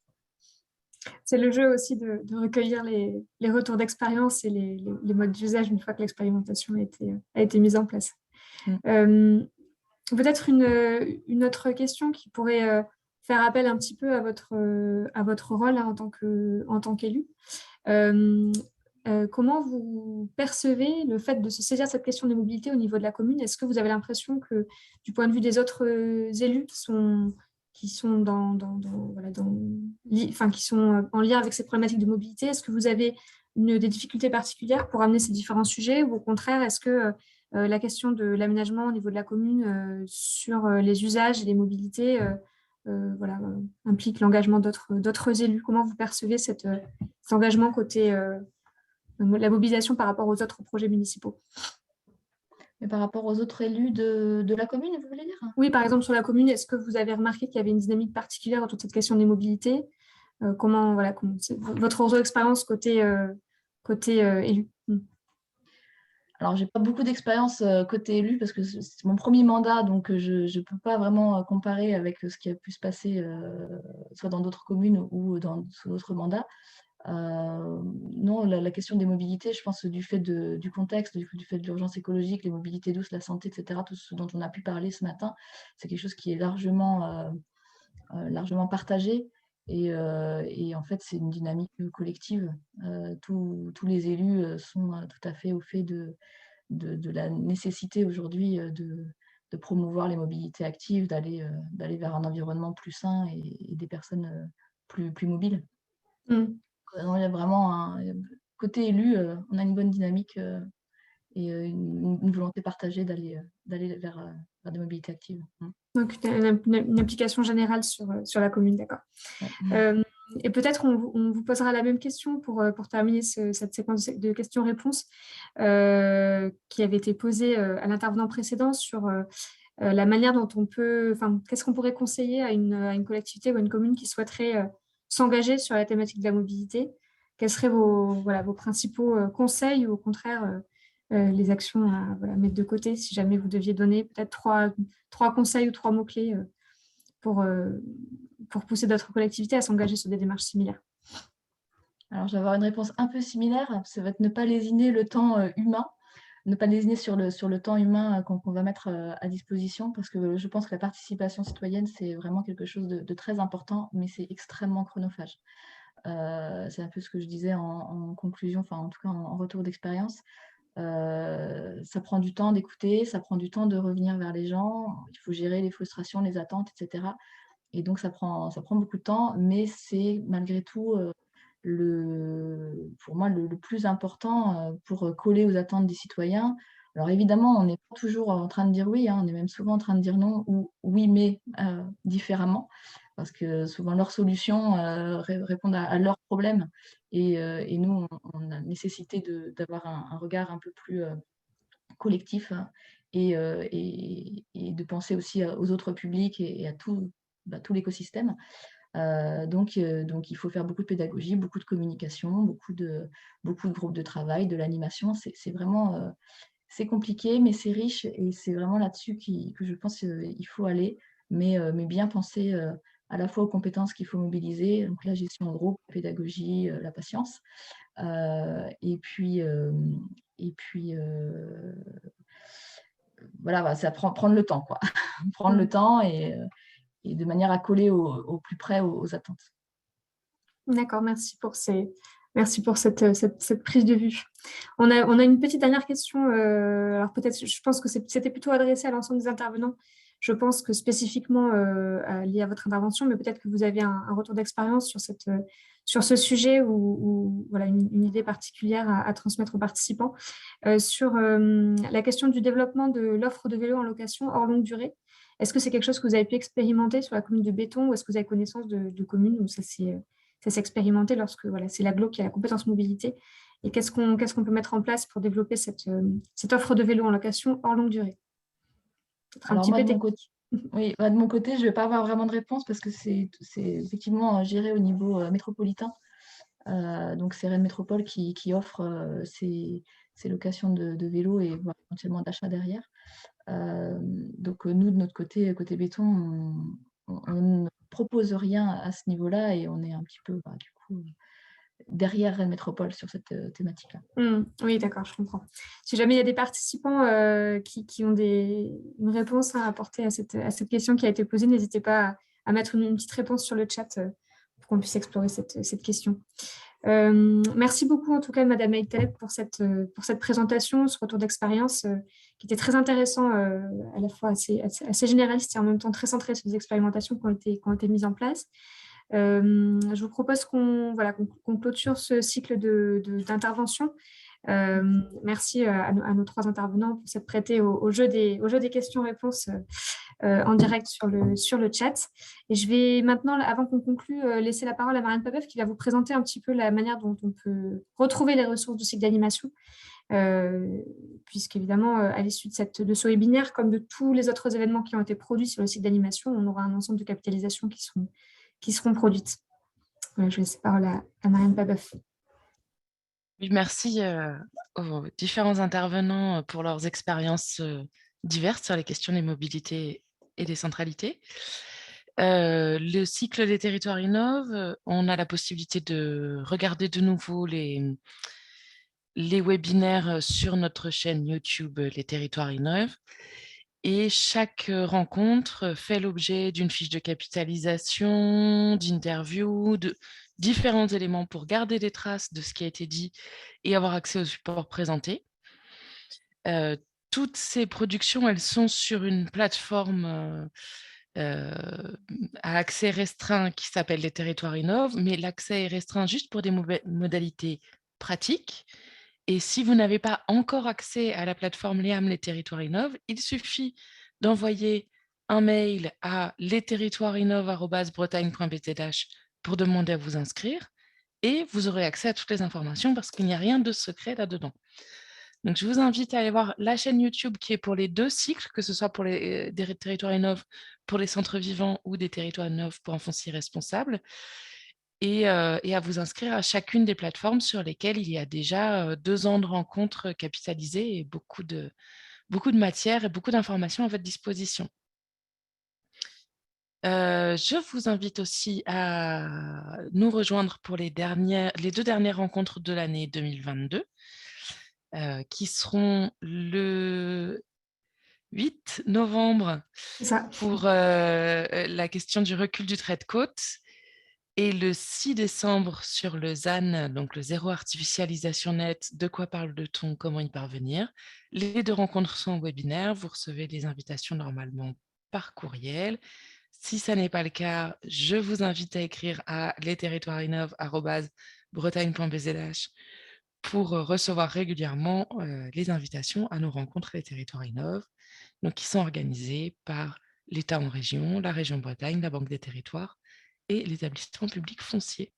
C'est le jeu aussi de recueillir les retours d'expérience et les modes d'usage une fois que l'expérimentation a été mise en place. Peut-être une autre question qui pourrait faire appel un petit peu à votre rôle hein, en tant qu'élu. Comment vous percevez le fait de se saisir de cette question de mobilité au niveau de la commune? Est-ce que vous avez l'impression que, du point de vue des autres élus qui sont qui sont en lien avec ces problématiques de mobilité, est-ce que vous avez des difficultés particulières pour amener ces différents sujets, ou au contraire, est-ce que la question de l'aménagement au niveau de la commune sur les usages et les mobilités implique l'engagement d'autres élus? Comment vous percevez cet engagement côté la mobilisation par rapport aux autres projets municipaux? Mais par rapport aux autres élus de la commune, vous voulez dire? Oui, par exemple, sur la commune, est-ce que vous avez remarqué qu'il y avait une dynamique particulière autour de cette question des mobilités? Comment votre réseau d'expérience côté élu? Alors, je n'ai pas beaucoup d'expérience côté élu parce que c'est mon premier mandat, donc je ne peux pas vraiment comparer avec ce qui a pu se passer soit dans d'autres communes ou sous d'autres mandats. Non, la question des mobilités, je pense du fait du contexte, du fait de l'urgence écologique, les mobilités douces, la santé, etc., tout ce dont on a pu parler ce matin, c'est quelque chose qui est largement partagé. Et en fait, c'est une dynamique collective. Tous les élus sont tout à fait au fait de la nécessité aujourd'hui de promouvoir les mobilités actives, d'aller vers un environnement plus sain et des personnes plus mobiles. Non, il y a vraiment côté élu, on a une bonne dynamique et une volonté partagée d'aller vers des mobilités actives. Donc, une application générale sur la commune, d'accord. Ouais. Et peut-être on vous posera la même question pour terminer cette séquence de questions-réponses qui avait été posée à l'intervenant précédent sur la manière dont qu'est-ce qu'on pourrait conseiller à une collectivité ou à une commune qui souhaiterait s'engager sur la thématique de la mobilité? Quels seraient vos principaux conseils, ou au contraire les actions à mettre de côté, si jamais vous deviez donner peut-être trois conseils ou trois mots-clés pour pousser d'autres collectivités à s'engager sur des démarches similaires? Alors, je vais avoir une réponse un peu similaire. Ça va être ne pas lésiner le temps humain, ne pas lésiner sur le temps humain qu'on va mettre à disposition, parce que je pense que la participation citoyenne, c'est vraiment quelque chose de très important, mais c'est extrêmement chronophage. C'est un peu ce que je disais en conclusion, enfin en tout cas en retour d'expérience. Ça prend du temps d'écouter, ça prend du temps de revenir vers les gens, il faut gérer les frustrations, les attentes, etc. Et donc ça prend beaucoup de temps, mais c'est malgré tout pour moi le plus important pour coller aux attentes des citoyens. Alors évidemment, on n'est pas toujours en train de dire oui, hein, on est même souvent en train de dire non, ou oui, mais différemment, parce que souvent leurs solutions répondent à leurs problèmes. Et nous, on a nécessité d'avoir un regard un peu plus collectif, hein, et de penser aussi aux autres publics et à tout l'écosystème. Donc, il faut faire beaucoup de pédagogie, beaucoup de communication, beaucoup de groupes de travail, de l'animation. C'est vraiment c'est compliqué, mais c'est riche, et c'est vraiment là-dessus que je pense qu'il faut aller, mais bien penser à la fois aux compétences qu'il faut mobiliser, donc la gestion en groupe, la pédagogie, la patience, et puis voilà, c'est prendre le temps, quoi. Prendre le temps et de manière à coller au plus près aux attentes. D'accord, merci pour cette prise de vue. On a une petite dernière question. Alors peut-être, je pense que c'était plutôt adressé à l'ensemble des intervenants. Je pense que spécifiquement lié à votre intervention, mais peut-être que vous avez un retour d'expérience sur ce sujet, ou voilà, une idée particulière à transmettre aux participants. Sur la question du développement de l'offre de vélos en location hors longue durée. Est-ce que c'est quelque chose que vous avez pu expérimenter sur la commune de Béton, ou est-ce que vous avez connaissance de communes où ça s'est expérimenté, lorsque c'est l'agglo qui a la compétence mobilité? Et qu'est-ce qu'on peut mettre en place pour développer cette offre de vélo en location hors longue durée? Alors moi, de mon côté, je ne vais pas avoir vraiment de réponse, parce que c'est effectivement géré au niveau métropolitain. Donc c'est Rennes Métropole qui offre ces locations de vélos et éventuellement d'achat derrière. Donc nous, de notre côté Béton, on ne propose rien à ce niveau-là, et on est un petit peu du coup coup derrière Rennes Métropole sur cette thématique-là. Oui, d'accord, je comprends. Si jamais il y a des participants qui ont une réponse à apporter à cette question qui a été posée, n'hésitez pas à mettre une petite réponse sur le chat pour qu'on puisse explorer cette question. Merci beaucoup en tout cas Madame Aïd Taleb pour cette présentation, ce retour d'expérience qui était très intéressant, à la fois assez généraliste et en même temps très centré sur les expérimentations qui ont été mises en place. Je vous propose qu'on clôture ce cycle d'intervention. Merci à nos 3 intervenants pour s'être prêtés au jeu des questions-réponses en direct sur le chat. Et je vais maintenant, avant qu'on conclue, laisser la parole à Marianne Papeuf qui va vous présenter un petit peu la manière dont on peut retrouver les ressources du cycle d'animation, puisqu'évidemment, à l'issue de ce webinaire, comme de tous les autres événements qui ont été produits sur le cycle d'animation, on aura un ensemble de capitalisations qui seront produites. Je vais laisser la parole à Marianne Papeuf. Oui, merci aux différents intervenants pour leurs expériences diverses sur les questions des mobilités et des centralités. Le cycle des territoires innovent, on a la possibilité de regarder de nouveau les webinaires sur notre chaîne YouTube Les Territoires innovent. Et chaque rencontre fait l'objet d'une fiche de capitalisation, d'interviews, de différents éléments pour garder des traces de ce qui a été dit et avoir accès au support présenté. Toutes ces productions, elles sont sur une plateforme à accès restreint qui s'appelle Les Territoires innovent, mais l'accès est restreint juste pour des modalités pratiques. Et si vous n'avez pas encore accès à la plateforme LEAM Les Territoires innovent, il suffit d'envoyer un mail à lesterritoiresinnovent@bretagne.bzh pour demander à vous inscrire et vous aurez accès à toutes les informations parce qu'il n'y a rien de secret là-dedans. Donc, je vous invite à aller voir la chaîne YouTube qui est pour les 2 cycles, que ce soit pour des territoires innovent pour les centres vivants ou des territoires innovent pour un foncier responsable. Et à vous inscrire à chacune des plateformes sur lesquelles il y a déjà 2 ans de rencontres capitalisées et beaucoup de matière et beaucoup d'informations à votre disposition. Je vous invite aussi à nous rejoindre pour les 2 dernières rencontres de l'année 2022, qui seront le 8 novembre pour la question du recul du trait de côte et le 6 décembre sur le ZAN, donc le zéro artificialisation net, de quoi parle-t-on, comment y parvenir. Les 2 rencontres sont en webinaire, vous recevez les invitations normalement par courriel. Si ça n'est pas le cas, je vous invite à écrire à lesterritoiresinnovent@bretagne.bzh pour recevoir régulièrement les invitations à nos rencontres Les Territoires innovent, donc qui sont organisées par l'État en région, la région Bretagne, la Banque des Territoires et l'établissement public foncier.